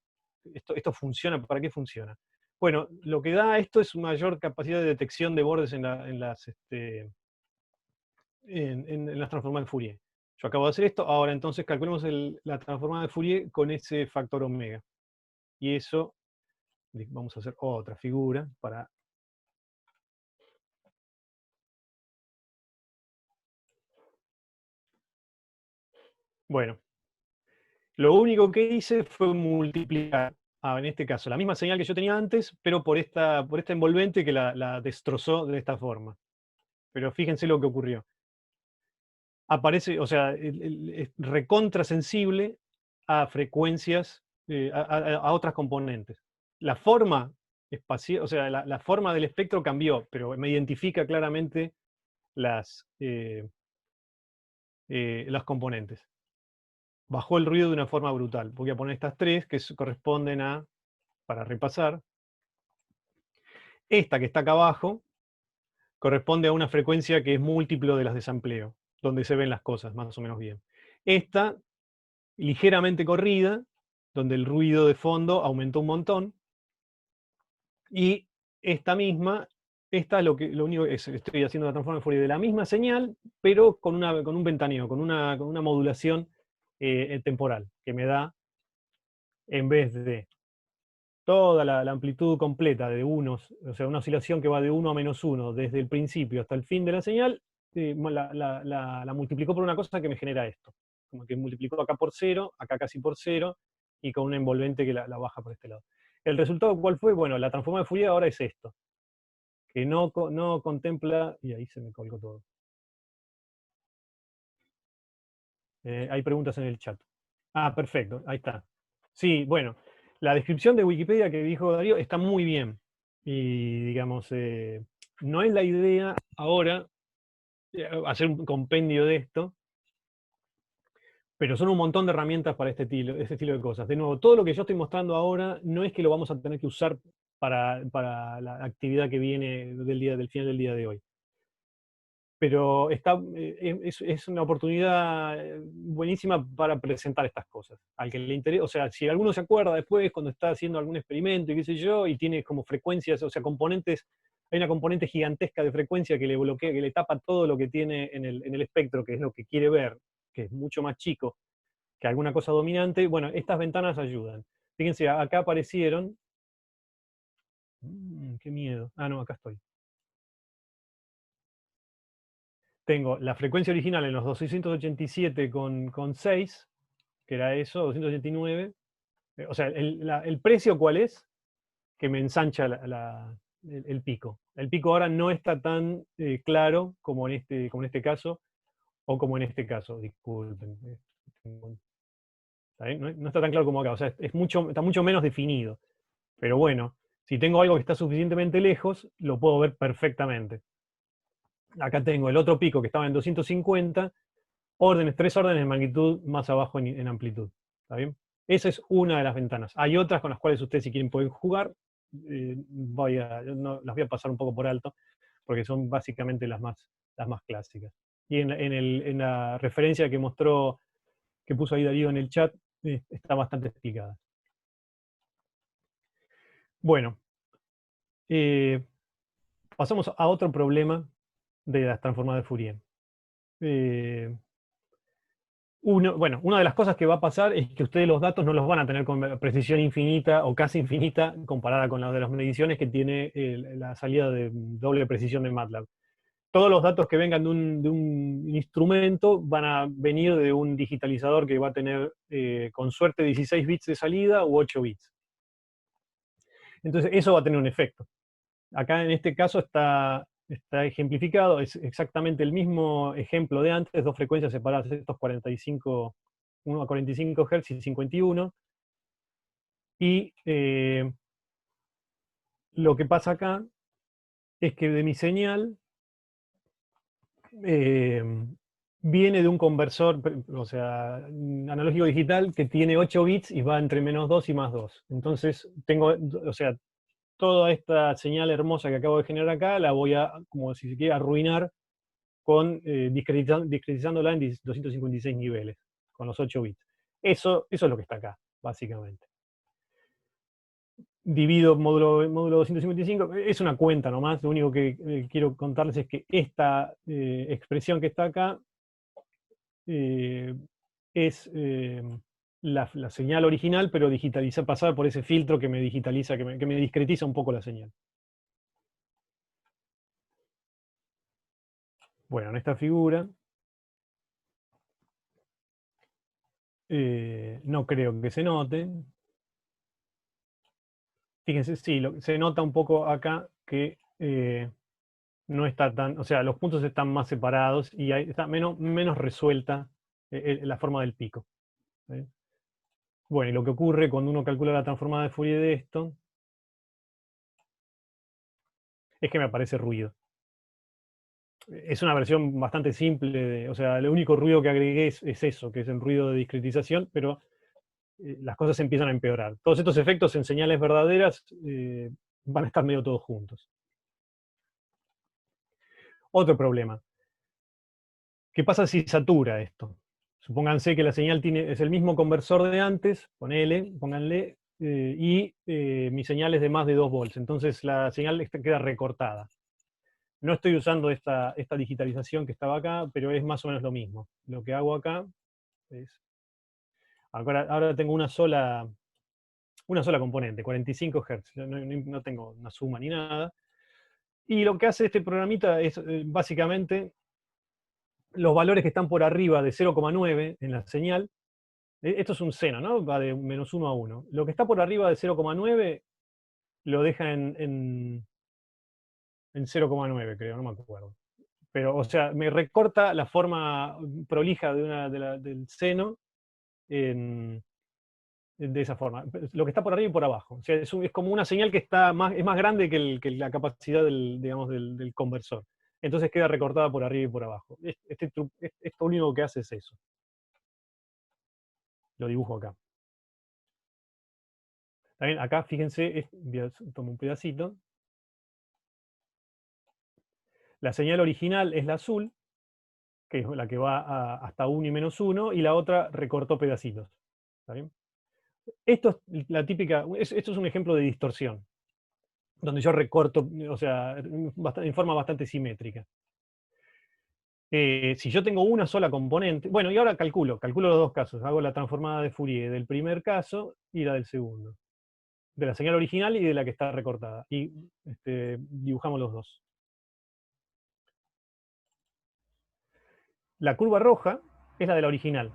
¿Esto funciona? ¿Para qué funciona? Bueno, lo que da esto es mayor capacidad de detección de bordes en las transformadas de Fourier. Yo acabo de hacer esto, ahora entonces calculemos la transformada de Fourier con ese factor omega. Y eso, vamos a hacer otra figura para Bueno, lo único que hice fue multiplicar, en este caso, la misma señal que yo tenía antes, pero por esta envolvente que la destrozó de esta forma. Pero fíjense lo que ocurrió. Aparece, o sea, es recontra sensible a frecuencias, a otras componentes. La forma espacial, o sea, la forma del espectro cambió, pero me identifica claramente las componentes. Bajó el ruido de una forma brutal. Voy a poner estas tres que corresponden a, para repasar, esta que está acá abajo corresponde a una frecuencia que es múltiplo de las de sampleo, donde se ven las cosas más o menos bien. Esta, ligeramente corrida, donde el ruido de fondo aumentó un montón, y esta misma, esta lo único que estoy haciendo la transformación de Fourier de la misma señal, pero con un ventaneo, con una modulación temporal, que me da, en vez de toda la amplitud completa de unos, o sea, una oscilación que va de 1 a -1 desde el principio hasta el fin de la señal, la multiplicó por una cosa que me genera esto. Como que multiplicó acá por 0, acá casi por 0, y con una envolvente que la baja por este lado. ¿El resultado cuál fue? Bueno, la transformada de Fourier ahora es esto, que no contempla, y ahí se me colgó todo. Hay preguntas en el chat. Ah, perfecto, ahí está. Sí, bueno, la descripción de Wikipedia que dijo Darío está muy bien. Y digamos, no es la idea ahora hacer un compendio de esto, pero son un montón de herramientas para este estilo de cosas. De nuevo, todo lo que yo estoy mostrando ahora no es que lo vamos a tener que usar para la actividad que viene del final del día de hoy. Pero es una oportunidad buenísima para presentar estas cosas. Al que le interese, o sea, si alguno se acuerda después cuando está haciendo algún experimento y qué sé yo, y tiene como frecuencias, o sea, componentes, hay una componente gigantesca de frecuencia que le bloquea, que le tapa todo lo que tiene en el espectro, que es lo que quiere ver, que es mucho más chico que alguna cosa dominante. Bueno, estas ventanas ayudan. Fíjense, acá aparecieron. Qué miedo. Ah, no, acá estoy. Tengo la frecuencia original en los 287,6, que era eso, 289. O sea, el precio, ¿cuál es? Que me ensancha el pico. El pico ahora no está tan claro como en este caso, o como en este caso, disculpen. ¿Está bien? No está tan claro como acá, o sea, está mucho menos definido. Pero bueno, si tengo algo que está suficientemente lejos, lo puedo ver perfectamente. Acá tengo el otro pico que estaba en 250, tres órdenes de magnitud más abajo en amplitud. ¿Está bien? Esa es una de las ventanas. Hay otras con las cuales ustedes, si quieren, pueden jugar. Las voy a pasar un poco por alto, porque son básicamente las más clásicas. Y en la referencia que puso ahí Darío en el chat, está bastante explicada. Bueno, pasamos a otro problema de las transformadas de Fourier. Una de las cosas que va a pasar es que ustedes los datos no los van a tener con precisión infinita o casi infinita comparada con la de las mediciones que tiene la salida de doble precisión de MATLAB. Todos los datos que vengan de un instrumento van a venir de un digitalizador que va a tener, con suerte, 16 bits de salida u 8 bits. Entonces, eso va a tener un efecto. Acá en este caso está ejemplificado, es exactamente el mismo ejemplo de antes, dos frecuencias separadas, estos 45, uno a 45 Hz y 51. Y lo que pasa acá es que de mi señal viene de un conversor, o sea, analógico digital, que tiene 8 bits y va entre -2 y +2. Entonces tengo, o sea, toda esta señal hermosa que acabo de generar acá, la voy a, como si se quiere, arruinar con discretizándola en 256 niveles, con los 8 bits. Eso es lo que está acá, básicamente. Divido módulo 255, es una cuenta nomás, lo único que quiero contarles es que esta expresión que está acá es la señal original, pero pasada por ese filtro que me digitaliza, que me discretiza un poco la señal. Bueno, en esta figura No creo que se note. Fíjense, sí, se nota un poco acá que no está tan, o sea, los puntos están más separados y está menos resuelta la forma del pico. ¿Sí? Bueno, y lo que ocurre cuando uno calcula la transformada de Fourier de esto es que me aparece ruido. Es una versión bastante simple, o sea, el único ruido que agregué es eso, que es el ruido de discretización, pero las cosas empiezan a empeorar. Todos estos efectos en señales verdaderas van a estar medio todos juntos. Otro problema. ¿Qué pasa si satura esto? Supónganse que la señal es el mismo conversor de antes, pónganle, y mi señal es de más de 2 volts. Entonces la señal queda recortada. No estoy usando esta digitalización que estaba acá, pero es más o menos lo mismo. Lo que hago acá es... Ahora tengo una sola componente, 45 Hz. No tengo una suma ni nada. Y lo que hace este programita es básicamente los valores que están por arriba de 0,9 en la señal. Esto es un seno, ¿no? Va de -1 a 1. Lo que está por arriba de 0,9 lo deja en 0,9, creo, no me acuerdo. Pero, o sea, me recorta la forma prolija del seno de esa forma. Lo que está por arriba y por abajo. O sea, es como una señal que es más grande que la capacidad del conversor. Entonces queda recortada por arriba y por abajo. Esto único que hace es eso. Lo dibujo acá. También acá, fíjense, tomo un pedacito. La señal original es la azul, que es la que va hasta 1 y -1, y la otra recortó pedacitos. ¿Está bien? Esto es un ejemplo de distorsión, donde yo recorto, o sea, en forma bastante simétrica. Si yo tengo una sola componente, bueno, y ahora calculo los dos casos, hago la transformada de Fourier del primer caso y la del segundo, de la señal original y de la que está recortada, y dibujamos los dos. La curva roja es la de la original,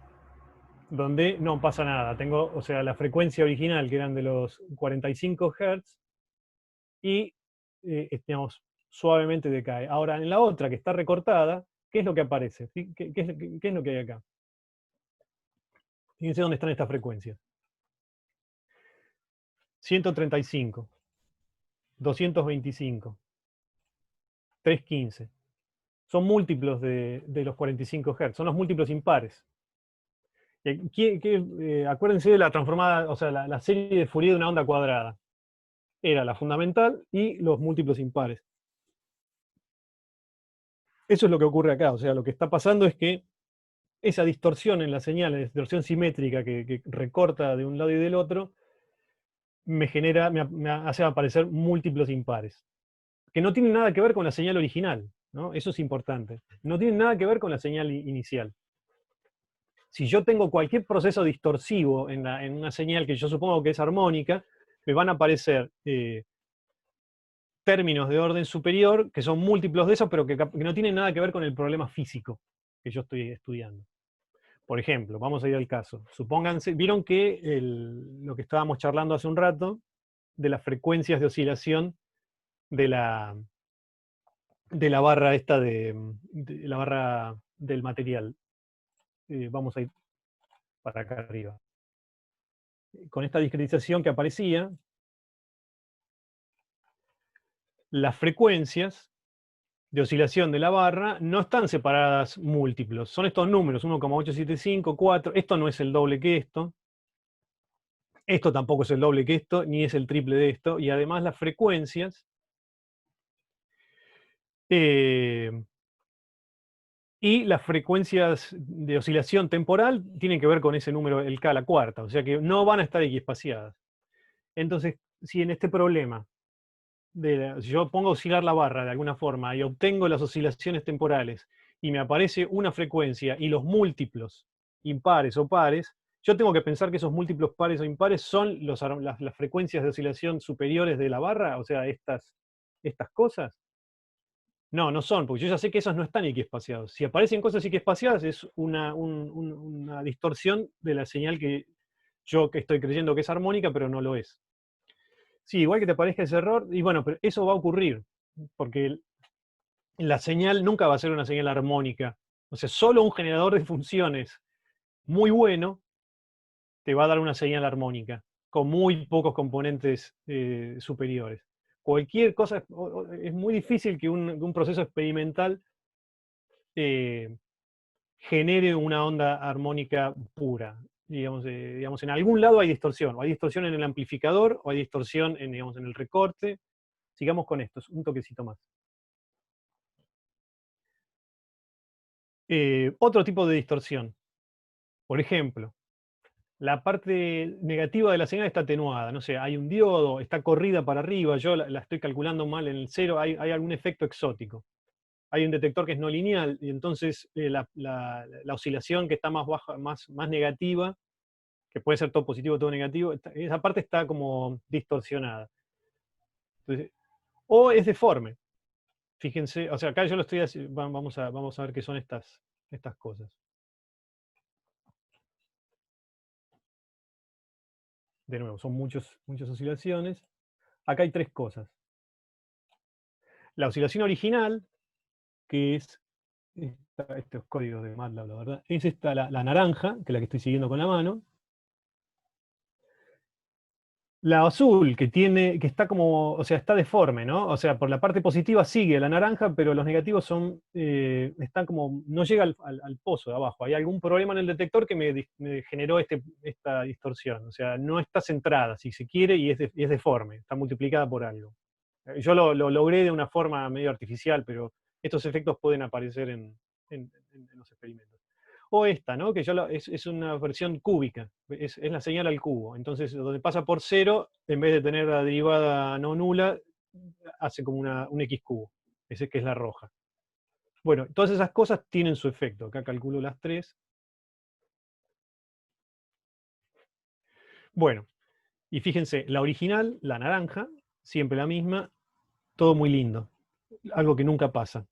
donde no pasa nada. Tengo, o sea, la frecuencia original, que eran de los 45 Hz, y, digamos, suavemente decae. Ahora, en la otra, que está recortada, ¿qué es lo que aparece? ¿Qué es lo que hay acá? Fíjense dónde están estas frecuencias. 135, 225, 315. Son múltiplos de los 45 Hz, son los múltiplos impares. Acuérdense de la transformada, o sea, la serie de Fourier de una onda cuadrada. Era la fundamental y los múltiplos impares. Eso es lo que ocurre acá, o sea, lo que está pasando es que esa distorsión en la señal, la distorsión simétrica que recorta de un lado y del otro, me hace aparecer múltiplos impares, que no tienen nada que ver con la señal original, ¿no? Eso es importante. No tienen nada que ver con la señal inicial. Si yo tengo cualquier proceso distorsivo en una señal que yo supongo que es armónica, me van a aparecer términos de orden superior, que son múltiplos de esos, pero que no tienen nada que ver con el problema físico que yo estoy estudiando. Por ejemplo, vamos a ir al caso. Supónganse, vieron que lo que estábamos charlando hace un rato, de las frecuencias de oscilación de la barra esta de la barra del material. Vamos a ir para acá arriba. Con esta discretización que aparecía, las frecuencias de oscilación de la barra no están separadas múltiplos. Son estos números, 1,875, 4. Esto no es el doble que esto. Esto tampoco es el doble que esto, ni es el triple de esto. Y además las frecuencias y las frecuencias de oscilación temporal tienen que ver con ese número, el k a la cuarta. O sea que no van a estar equiespaciadas. Entonces, si en este problema si yo pongo a oscilar la barra de alguna forma y obtengo las oscilaciones temporales y me aparece una frecuencia y los múltiplos impares o pares, yo tengo que pensar que esos múltiplos pares o impares son las frecuencias de oscilación superiores de la barra, o sea, estas cosas. No, no son, porque yo ya sé que esos no están equiespaciados. Si aparecen cosas equiespaciadas es una distorsión de la señal que yo que estoy creyendo que es armónica, pero no lo es. Sí, igual que te aparezca ese error, y bueno, pero eso va a ocurrir, porque la señal nunca va a ser una señal armónica. O sea, solo un generador de funciones muy bueno te va a dar una señal armónica, con muy pocos componentes superiores. Cualquier cosa, es muy difícil que un proceso experimental genere una onda armónica pura. Digamos, en algún lado hay distorsión, o hay distorsión en el amplificador, o hay distorsión en, digamos, en el recorte. Sigamos con esto, un toquecito más. Otro tipo de distorsión. Por ejemplo, la parte negativa de la señal está atenuada. No sé, hay un diodo, está corrida para arriba, yo la estoy calculando mal en el cero, hay algún efecto exótico. Hay un detector que es no lineal, y entonces la oscilación que está más baja, más negativa, que puede ser todo positivo o todo negativo, esa parte está como distorsionada. Entonces, o es deforme. Fíjense, o sea, acá yo lo estoy haciendo, vamos a ver qué son estas cosas. De nuevo, son muchas oscilaciones. Acá hay tres cosas. La oscilación original, que es estos códigos de MATLAB, la verdad, es esta, la naranja, que es la que estoy siguiendo con la mano. La azul, que está como, o sea, está deforme, ¿no? O sea, por la parte positiva sigue la naranja, pero los negativos son, están como, no llega al pozo de abajo. Hay algún problema en el detector que me generó esta distorsión. O sea, no está centrada, si se quiere, y es deforme, está multiplicada por algo. Yo lo logré de una forma medio artificial, pero estos efectos pueden aparecer en los experimentos. O esta, ¿no? Que es una versión cúbica, es la señal al cubo. Entonces, donde pasa por cero, en vez de tener la derivada no nula, hace como un x cubo. Ese que es la roja. Bueno, todas esas cosas tienen su efecto. Acá calculo las tres. Bueno, y fíjense, la original, la naranja, siempre la misma, todo muy lindo. Algo que nunca pasa.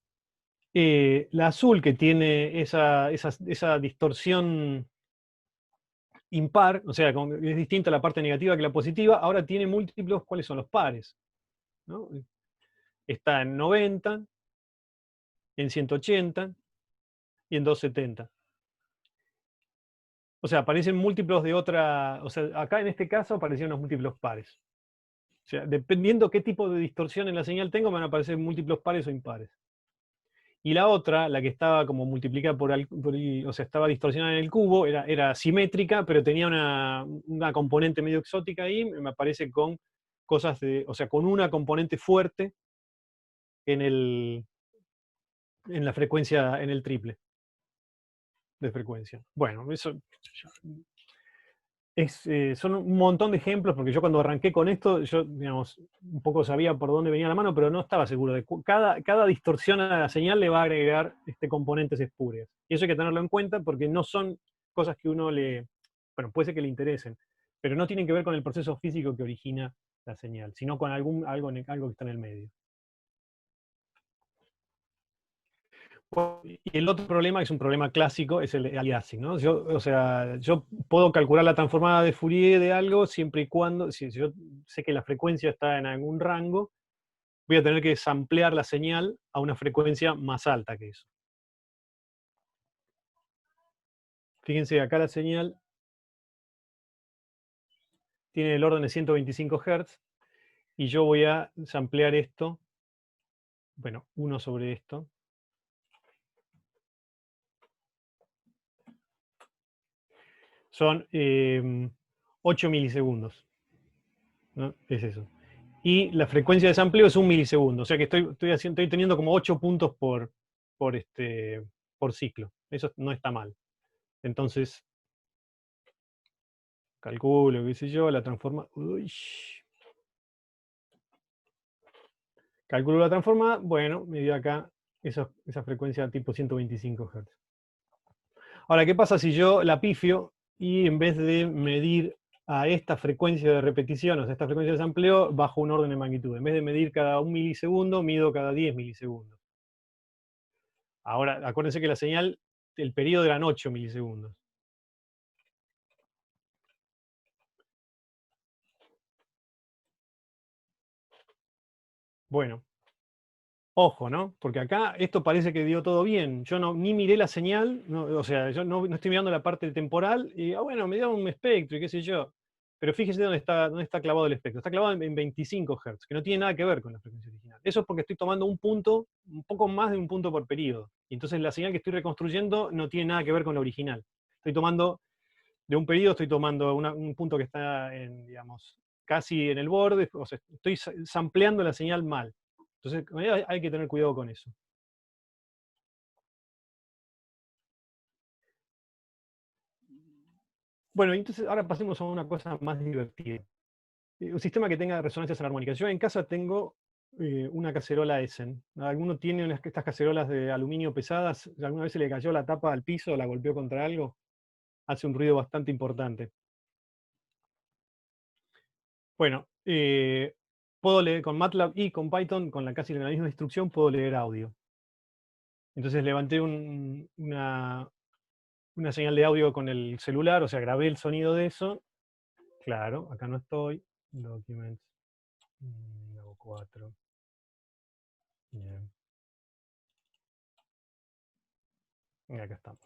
La azul, que tiene esa distorsión impar, o sea, es distinta la parte negativa que la positiva, ahora tiene múltiplos, ¿cuáles son los pares? ¿No? Está en 90, en 180 y en 270. O sea, aparecen múltiplos de otra, o sea, acá en este caso aparecieron los múltiplos pares. O sea, dependiendo qué tipo de distorsión en la señal tengo, van a aparecer múltiplos pares o impares. Y la otra, la que estaba como multiplicada o sea, estaba distorsionada en el cubo, era simétrica, pero tenía una componente medio exótica ahí, me aparece con cosas o sea, con una componente fuerte en la frecuencia, en el triple de frecuencia. Bueno, eso son un montón de ejemplos, porque yo cuando arranqué con esto, yo, digamos, un poco sabía por dónde venía la mano, pero no estaba seguro de cada distorsión a la señal le va a agregar componentes espurias. Y eso hay que tenerlo en cuenta porque no son cosas que bueno, puede ser que le interesen, pero no tienen que ver con el proceso físico que origina la señal, sino con algo que está en el medio. Y el otro problema, que es un problema clásico, es el aliasing, ¿no? O sea, yo puedo calcular la transformada de Fourier de algo siempre y cuando, si yo sé que la frecuencia está en algún rango, voy a tener que samplear la señal a una frecuencia más alta que eso. Fíjense, acá la señal tiene el orden de 125 Hz, y yo voy a samplear esto, bueno, 1 sobre esto. Son 8 milisegundos, ¿no? Es eso. Y la frecuencia de sampleo es 1 milisegundo, o sea que estoy teniendo como 8 puntos por ciclo. Eso no está mal. Entonces, calculo, qué sé yo, la transforma. Calculo la transformada, bueno, me dio acá esa frecuencia tipo 125 Hz. Ahora, ¿qué pasa si yo la pifio y en vez de medir a esta frecuencia de repetición, o sea, esta frecuencia de sampleo, bajo un orden de magnitud? En vez de medir cada 1 milisegundo, mido cada 10 milisegundos. Ahora, acuérdense que la señal, el periodo eran 8 milisegundos. Bueno, ojo, ¿no? Porque acá esto parece que dio todo bien. Yo ni miré la señal, o sea, yo no estoy mirando la parte temporal, y bueno, me dio un espectro y qué sé yo. Pero fíjese dónde está clavado el espectro. Está clavado en 25 Hz, que no tiene nada que ver con la frecuencia original. Eso es porque estoy tomando un punto, un poco más de un punto por periodo. Y entonces la señal que estoy reconstruyendo no tiene nada que ver con la original. Estoy tomando, de un periodo estoy tomando un punto que está digamos, casi en el borde, o sea, estoy sampleando la señal mal. Entonces hay que tener cuidado con eso. Bueno, entonces ahora pasemos a una cosa más divertida. Un sistema que tenga resonancias armónicas. Yo en casa tengo una cacerola Essen. ¿Alguno tiene estas cacerolas de aluminio pesadas? ¿Alguna vez se le cayó la tapa al piso o la golpeó contra algo? Hace un ruido bastante importante. Bueno, puedo leer con MATLAB y con Python, con casi la misma instrucción, puedo leer audio. Entonces levanté una señal de audio con el celular, o sea, grabé el sonido de eso. Claro, acá no estoy. Documents. Hago 4. Bien. Y acá estamos.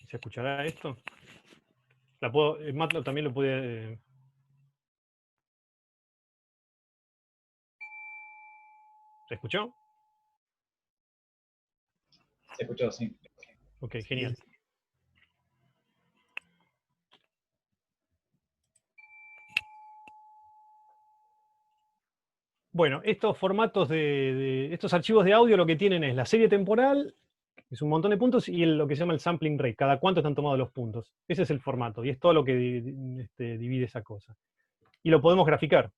¿Se escuchará esto? MATLAB también lo puede... ¿Se escuchó? Se escuchó, sí. Ok, genial. Bueno, estos formatos estos archivos de audio lo que tienen es la serie temporal, que es un montón de puntos, y lo que se llama el sampling rate, cada cuánto están tomados los puntos. Ese es el formato, y es todo lo que divide esa cosa. Y lo podemos graficar.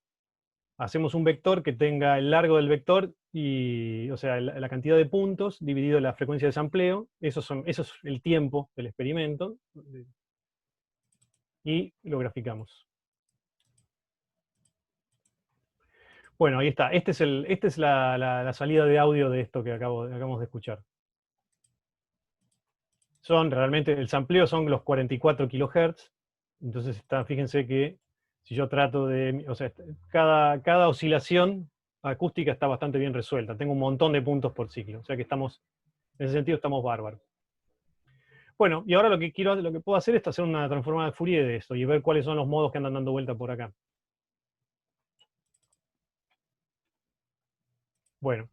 Hacemos un vector que tenga el largo del vector, o sea, la cantidad de puntos dividido la frecuencia de sampleo. Eso es el tiempo del experimento. Y lo graficamos. Bueno, ahí está. Esta es la salida de audio de esto que acabamos de escuchar. Realmente, el sampleo son los 44 kHz. Entonces, fíjense que si yo trato de... O sea, cada oscilación acústica está bastante bien resuelta. Tengo un montón de puntos por ciclo. O sea que en ese sentido estamos bárbaros. Bueno, y ahora lo que puedo hacer es hacer una transformada de Fourier de esto y ver cuáles son los modos que andan dando vuelta por acá. Bueno,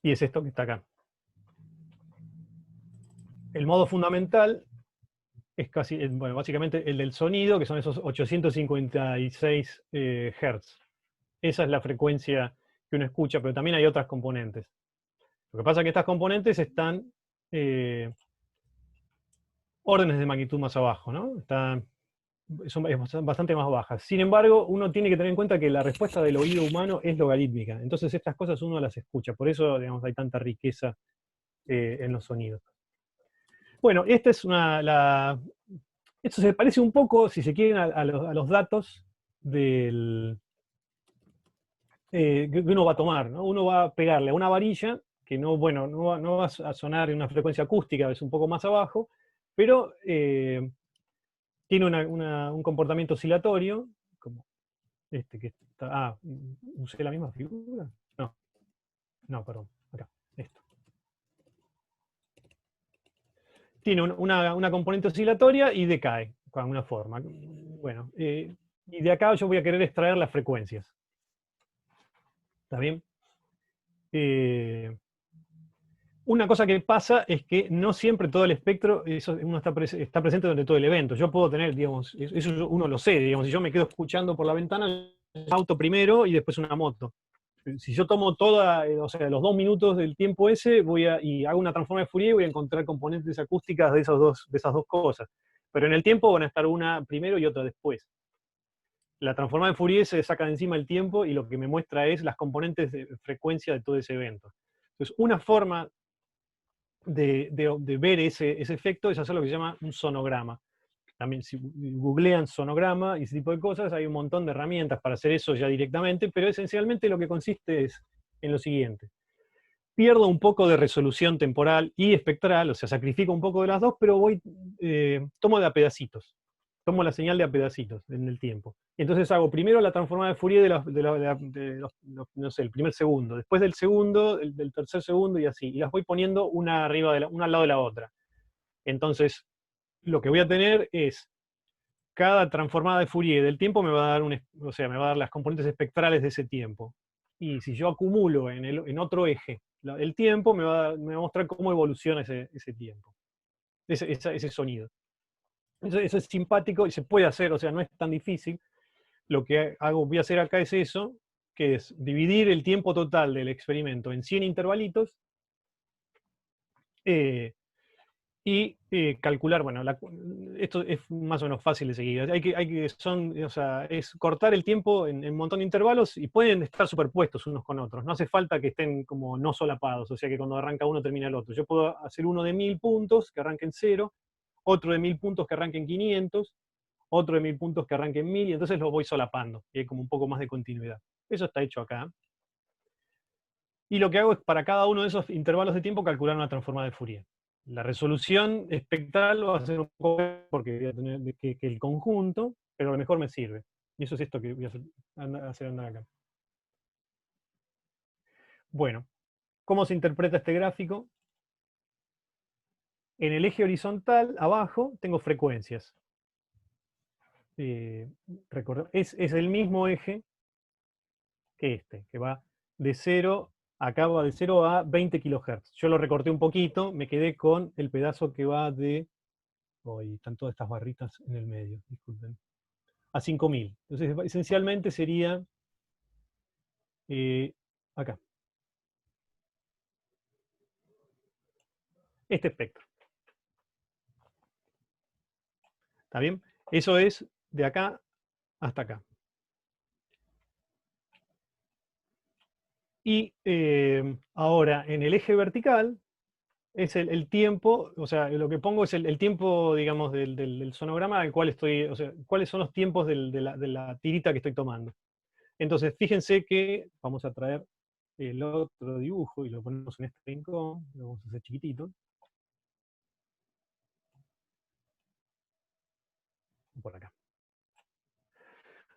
y es esto que está acá. El modo fundamental es bueno, básicamente el del sonido, que son esos 856 Hz. Esa es la frecuencia que uno escucha, pero también hay otras componentes. Lo que pasa es que estas componentes están órdenes de magnitud más abajo, ¿no? Son bastante más bajas. Sin embargo, uno tiene que tener en cuenta que la respuesta del oído humano es logarítmica. Entonces estas cosas uno las escucha. Por eso, digamos, hay tanta riqueza en los sonidos. Bueno, esta es esto se parece un poco, si se quieren, a los datos que uno va a tomar, ¿no? Uno va a pegarle a una varilla que no va a sonar en una frecuencia acústica, es un poco más abajo, pero tiene un comportamiento oscilatorio, como este que está... ¿usé la misma figura? No, perdón, acá, esto. Tiene una componente oscilatoria y decae, de alguna forma. Bueno, y de acá yo voy a querer extraer las frecuencias. ¿Está bien? Una cosa que pasa es que no siempre todo el espectro uno está presente durante todo el evento. Yo puedo tener, digamos, eso uno lo sé, digamos, si yo me quedo escuchando por la ventana, un auto primero y después una moto. Si yo tomo o sea, los 2 minutos del tiempo ese, y hago una transformación de Fourier, voy a encontrar componentes acústicas de esas dos cosas. Pero en el tiempo van a estar una primero y otra después. La transformada de Fourier se saca de encima el tiempo y lo que me muestra es las componentes de frecuencia de todo ese evento. Entonces, una forma de ver ese efecto es hacer lo que se llama un sonograma. También si googlean sonograma y ese tipo de cosas, hay un montón de herramientas para hacer eso ya directamente, pero esencialmente lo que consiste es en lo siguiente. Pierdo un poco de resolución temporal y espectral, o sea, sacrifico un poco de las dos, pero tomo de a pedacitos. Tomo la señal de a pedacitos en el tiempo. Entonces hago primero la transformada de Fourier no sé, el primer segundo, después del segundo, del tercer segundo y así. Y las voy poniendo una al lado de la otra. Entonces, lo que voy a tener es cada transformada de Fourier del tiempo me va a dar me va a dar las componentes espectrales de ese tiempo. Y si yo acumulo en otro eje el tiempo, me va a mostrar cómo evoluciona ese tiempo, ese sonido. Eso es simpático y se puede hacer, o sea, no es tan difícil. Lo que voy a hacer acá es eso, que es dividir el tiempo total del experimento en 100 intervalitos y calcular, bueno, esto es más o menos fácil de seguir. Es cortar el tiempo en un montón de intervalos y pueden estar superpuestos unos con otros. No hace falta que estén como no solapados, o sea que cuando arranca uno termina el otro. Yo puedo hacer uno de 1000 puntos que arranque en 0, otro de 1000 puntos que arranque en 500, otro de 1000 puntos que arranque en 1000, y entonces lo voy solapando, y hay como un poco más de continuidad. Eso está hecho acá. Y lo que hago es para cada uno de esos intervalos de tiempo calcular una transformada de Fourier. La resolución espectral va a ser un poco porque voy a tener que el conjunto, pero a lo mejor me sirve. Y eso es esto que voy a hacer andar acá. Bueno, ¿cómo se interpreta este gráfico? En el eje horizontal, abajo, tengo frecuencias. Es el mismo eje que este, que va de 0, acá va de 0 a 20 kHz. Yo lo recorté un poquito, me quedé con el pedazo que va de... están todas estas barritas en el medio, disculpen. A 5000. Entonces, esencialmente sería acá. Este espectro. ¿Está bien? Eso es de acá hasta acá. Y ahora, en el eje vertical, es el tiempo, o sea, lo que pongo es el tiempo, digamos, del sonograma al cual estoy, o sea, cuáles son los tiempos de la tirita que estoy tomando. Entonces, fíjense que vamos a traer el otro dibujo y lo ponemos en este rincón, lo vamos a hacer chiquitito. Por acá.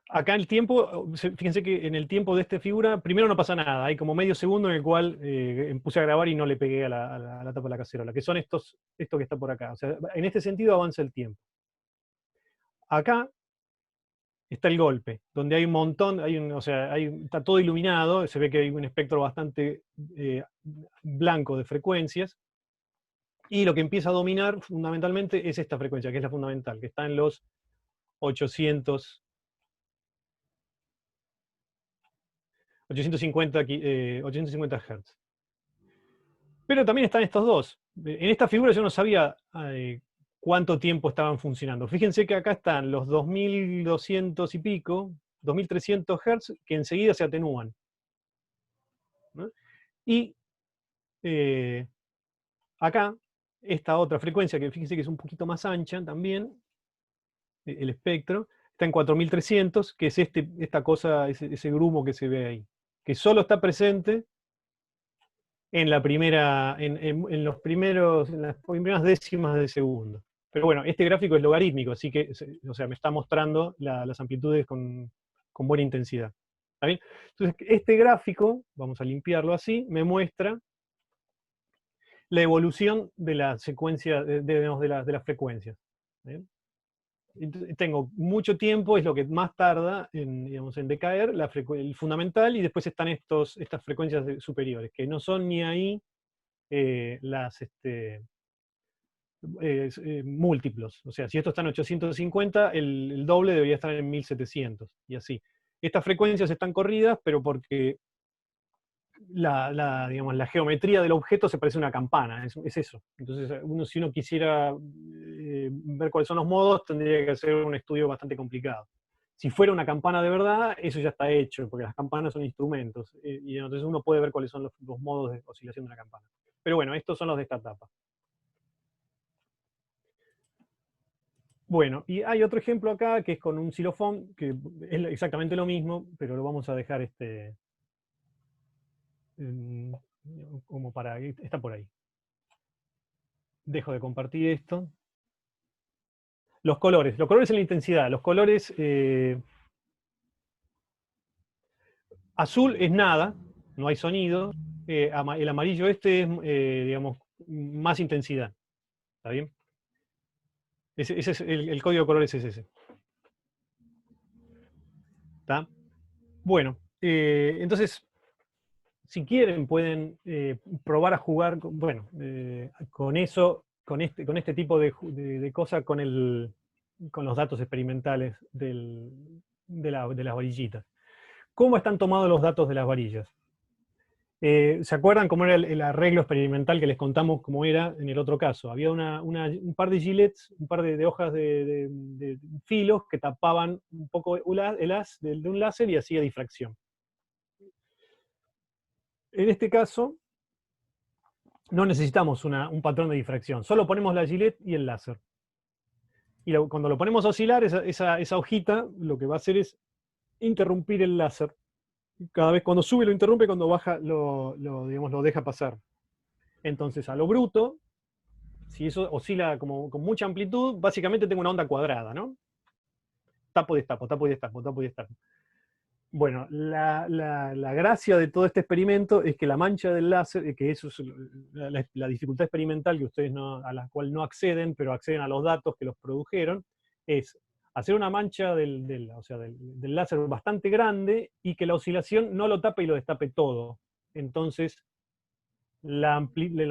Acá el tiempo, fíjense que en el tiempo de esta figura, primero no pasa nada, hay como medio segundo en el cual puse a grabar y no le pegué a la tapa de la cacerola, que son esto que está por acá. O sea, en este sentido avanza el tiempo. Acá está el golpe, donde hay un montón, está todo iluminado, se ve que hay un espectro bastante blanco de frecuencias, y lo que empieza a dominar fundamentalmente es esta frecuencia, que es la fundamental, que está en los 850 Hz. Pero también están estos dos. En esta figura yo no sabía cuánto tiempo estaban funcionando. Fíjense que acá están los 2200 y pico, 2300 Hz, que enseguida se atenúan, ¿no? Y acá, esta otra frecuencia, que fíjense que es un poquito más ancha también, el espectro, está en 4300, que es esta cosa, ese grumo que se ve ahí, que solo está presente en las primeras décimas de segundo. Pero bueno, este gráfico es logarítmico, así que, o sea, me está mostrando las amplitudes con buena intensidad. ¿Está bien? Entonces, este gráfico, vamos a limpiarlo así, me muestra la evolución de la secuencia, de las frecuencias. ¿Bien? Tengo mucho tiempo, es lo que más tarda en decaer, el fundamental, y después están estas frecuencias superiores, que no son ni ahí múltiplos. O sea, si esto está en 850, el doble debería estar en 1700, y así. Estas frecuencias están corridas, pero porque digamos, la geometría del objeto se parece a una campana, es eso. Entonces, si uno quisiera ver cuáles son los modos, tendría que hacer un estudio bastante complicado. Si fuera una campana de verdad, eso ya está hecho, porque las campanas son instrumentos, y entonces uno puede ver cuáles son los modos de oscilación de una campana. Pero bueno, estos son los de esta etapa. Bueno, y hay otro ejemplo acá que es con un xilofón, que es exactamente lo mismo, pero lo vamos a dejar como para... Está por ahí. Dejo de compartir esto. Los colores en la intensidad. Los colores... azul es nada, no hay sonido. El amarillo es, digamos, más intensidad. ¿Está bien? Ese es el código de colores es ese. ¿Está? Bueno, entonces, si quieren, pueden probar a jugar con eso, con este tipo de cosas, con los datos experimentales de las varillitas. ¿Cómo están tomados los datos de las varillas? ¿Se acuerdan cómo era el arreglo experimental que les contamos cómo era en el otro caso? Había un par de gilets, un par de hojas de filos que tapaban un poco el haz de un láser y hacía difracción. En este caso, no necesitamos un patrón de difracción, solo ponemos la gilet y el láser. Y cuando lo ponemos a oscilar, esa hojita lo que va a hacer es interrumpir el láser. Cada vez cuando sube lo interrumpe, cuando baja digamos, lo deja pasar. Entonces, a lo bruto, si eso oscila con mucha amplitud, básicamente tengo una onda cuadrada, ¿no? Tapo, destapo, tapo y destapo, tapo y destapo. Bueno, la gracia de todo este experimento es que la mancha del láser, que eso es la dificultad experimental que ustedes a la cual no acceden, pero acceden a los datos que los produjeron, es hacer una mancha del láser bastante grande y que la oscilación no lo tape y lo destape todo. Entonces, la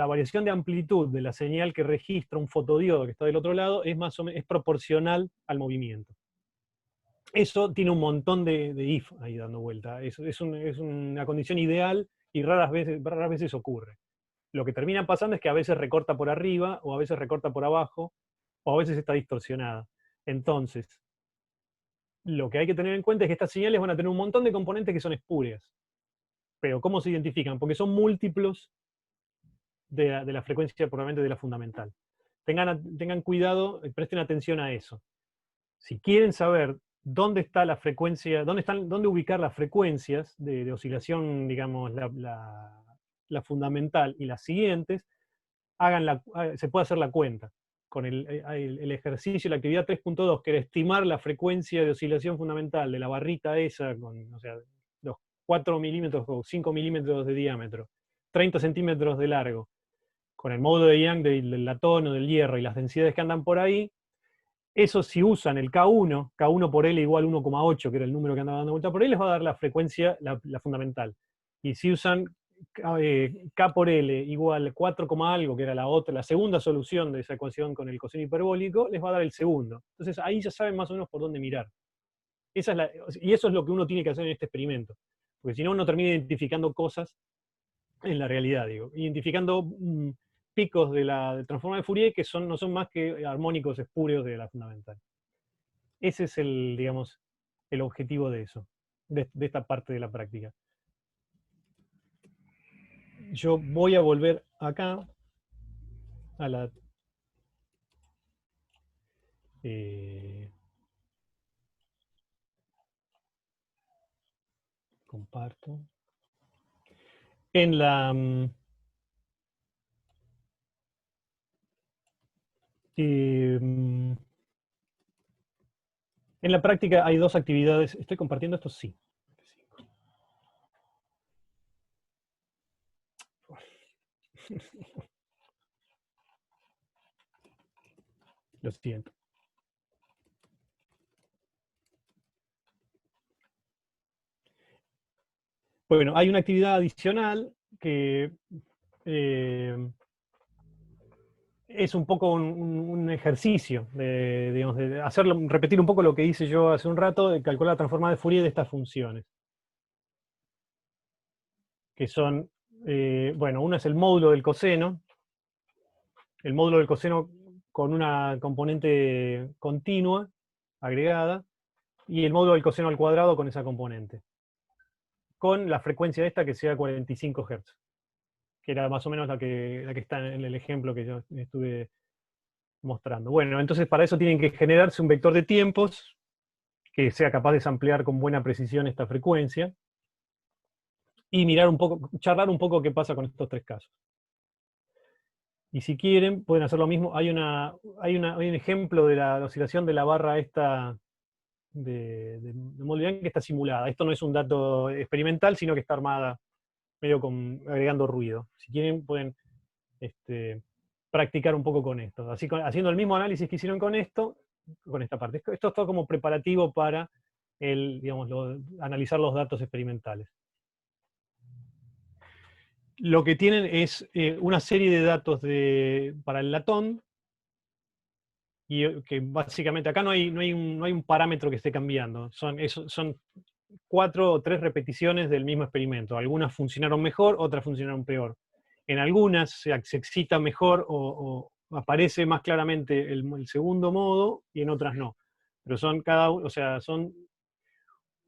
variación de amplitud de la señal que registra un fotodiodo que está del otro lado es más o menos proporcional al movimiento. Eso tiene un montón de if ahí dando vuelta. Es una condición ideal y raras veces ocurre. Lo que termina pasando es que a veces recorta por arriba, o a veces recorta por abajo, o a veces está distorsionada. Entonces, lo que hay que tener en cuenta es que estas señales van a tener un montón de componentes que son espurias. Pero ¿cómo se identifican? Porque son múltiplos de la frecuencia, probablemente de la fundamental. Tengan cuidado, presten atención a eso. Si quieren saber dónde está la frecuencia, dónde ubicar las frecuencias de oscilación, digamos, la fundamental y las siguientes, se puede hacer la cuenta. Con el ejercicio, la actividad 3.2, que era estimar la frecuencia de oscilación fundamental de la barrita esa, o sea, los 4 milímetros o 5 milímetros de diámetro, 30 centímetros de largo, con el módulo de Young del latón o del hierro y las densidades que andan por ahí. Eso, si usan el K1 por L igual 1,8, que era el número que andaba dando vuelta por ahí, les va a dar la frecuencia, la fundamental. Y si usan K por L igual 4, algo, que era la segunda solución de esa ecuación con el coseno hiperbólico, les va a dar el segundo. Entonces ahí ya saben más o menos por dónde mirar. Y eso es lo que uno tiene que hacer en este experimento. Porque si no, uno termina identificando cosas en la realidad, digo. Identificando picos del transformador de Fourier que no son más que armónicos espurios de la fundamental. Ese es digamos, el objetivo de eso, de esta parte de la práctica. Yo voy a volver acá a la... comparto. En la... en la práctica hay dos actividades. ¿Estoy compartiendo esto? Sí. Lo siento. Bueno, hay una actividad adicional que es un poco un ejercicio digamos, de repetir un poco lo que hice yo hace un rato, de calcular la transformada de Fourier de estas funciones. Que son, bueno, una es el módulo del coseno con una componente continua, agregada, y el módulo del coseno al cuadrado con esa componente. Con la frecuencia de esta que sea 45 Hz, que era más o menos la que está en el ejemplo que yo estuve mostrando. Bueno, entonces para eso tienen que generarse un vector de tiempos que sea capaz de samplear con buena precisión esta frecuencia, y mirar un poco, charlar un poco qué pasa con estos tres casos. Y si quieren, pueden hacer lo mismo. Hay un ejemplo de la oscilación de la barra esta de Modigliani que está simulada. Esto no es un dato experimental, sino que está armada medio agregando ruido. Si quieren, pueden practicar un poco con esto. Así, haciendo el mismo análisis que hicieron con esto, con esta parte. Esto es todo como preparativo para analizar los datos experimentales. Lo que tienen es una serie de datos para el latón, y que básicamente acá no hay un parámetro que esté cambiando. Son 4 o 3 repeticiones del mismo experimento. Algunas funcionaron mejor, otras funcionaron peor. En algunas se excita mejor o aparece más claramente el segundo modo, y en otras no. Pero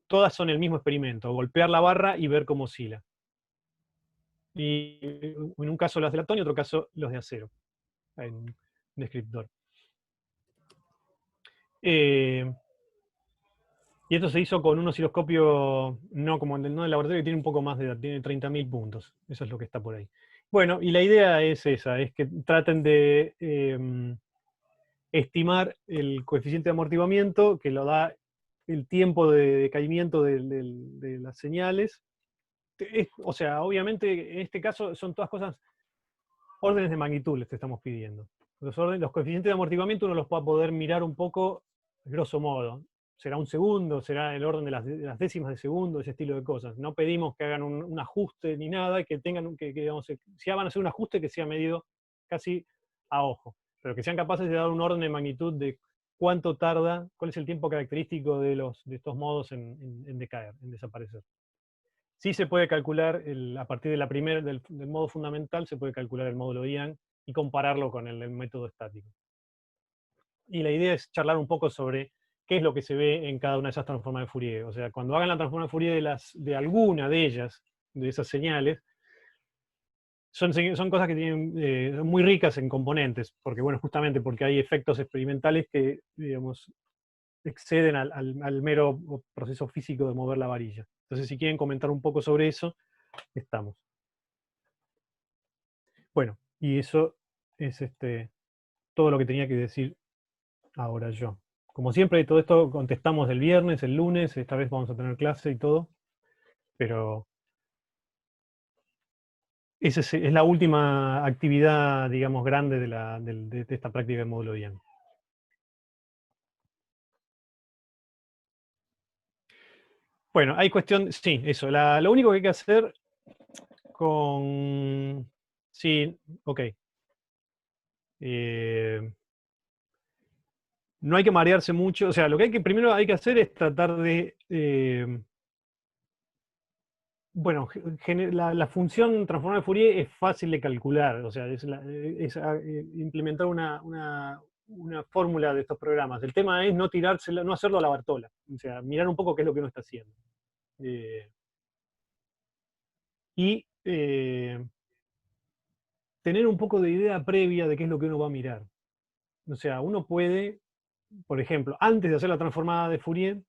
todas son el mismo experimento, golpear la barra y ver cómo oscila. Y en un caso las de latón y en otro caso los de acero, en un descriptor. Y esto se hizo con un osciloscopio no como el del laboratorio, que tiene un poco más de edad, tiene 30.000 puntos. Eso es lo que está por ahí. Bueno, y la idea es esa, es que traten de estimar el coeficiente de amortiguamiento, que lo da el tiempo de decaimiento de las señales. O sea, obviamente en este caso son todas cosas, órdenes de magnitud les estamos pidiendo. Los coeficientes de amortiguamiento uno los va a poder mirar un poco, grosso modo. Será un segundo, será el orden de las décimas de segundo, ese estilo de cosas. No pedimos que hagan un ajuste ni nada, que tengan, digamos, si van a hacer un ajuste que sea medido casi a ojo, pero que sean capaces de dar un orden de magnitud de cuánto tarda, cuál es el tiempo característico de estos modos en decaer, en desaparecer. Sí se puede calcular, a partir de del modo fundamental, se puede calcular el módulo Young y compararlo con el método estático. Y la idea es charlar un poco sobre qué es lo que se ve en cada una de esas transformadas de Fourier. O sea, cuando hagan la transformada de Fourier de alguna de ellas, de esas señales, son cosas que tienen muy ricas en componentes, porque bueno, justamente porque hay efectos experimentales que, digamos, exceden al mero proceso físico de mover la varilla. Entonces, si quieren comentar un poco sobre eso, estamos. Bueno, y eso es todo lo que tenía que decir ahora yo. Como siempre, todo esto contestamos el viernes, el lunes, esta vez vamos a tener clase y todo, pero esa es la última actividad, digamos, grande de esta práctica del módulo Young. Bueno, hay cuestión, sí, eso, lo único que hay que hacer sí, ok. No hay que marearse mucho, o sea, lo que primero hay que hacer es tratar de, bueno, la función transformada de Fourier es fácil de calcular, o sea, es implementar una fórmula de estos programas. El tema es no tirársela, no hacerlo a la Bartola, o sea, mirar un poco qué es lo que uno está haciendo. Tener un poco de idea previa de qué es lo que uno va a mirar. O sea, uno puede, por ejemplo, antes de hacer la transformada de Fourier,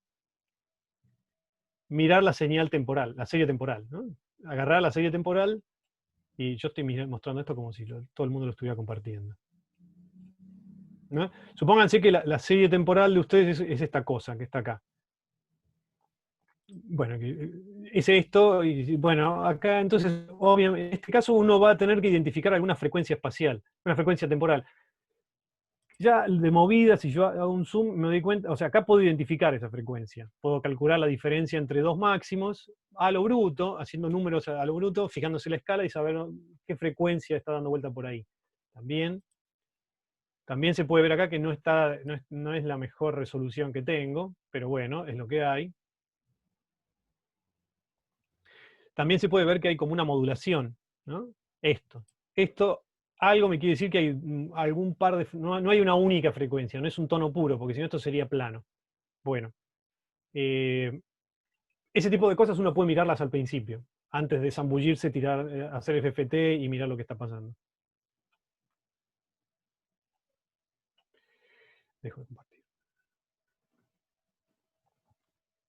mirar la señal temporal, la serie temporal, ¿no? Agarrar la serie temporal, y yo estoy mostrando esto como si todo el mundo lo estuviera compartiendo, ¿no? Supónganse que la serie temporal de ustedes es esta cosa que está acá. Bueno, es esto, y bueno, acá entonces, obviamente, en este caso uno va a tener que identificar alguna frecuencia espacial, una frecuencia temporal. Ya de movida, si yo hago un zoom, me doy cuenta, o sea, acá puedo identificar esa frecuencia. Puedo calcular la diferencia entre dos máximos a lo bruto, haciendo números a lo bruto, fijándose la escala y saber qué frecuencia está dando vuelta por ahí. También se puede ver acá que no es la mejor resolución que tengo, pero bueno, es lo que hay. También se puede ver que hay como una modulación, ¿no? Esto algo me quiere decir que hay algún par de... No hay una única frecuencia, no es un tono puro, porque si no esto sería plano. Bueno, ese tipo de cosas uno puede mirarlas al principio, antes de zambullirse, hacer FFT y mirar lo que está pasando. Dejo de compartir.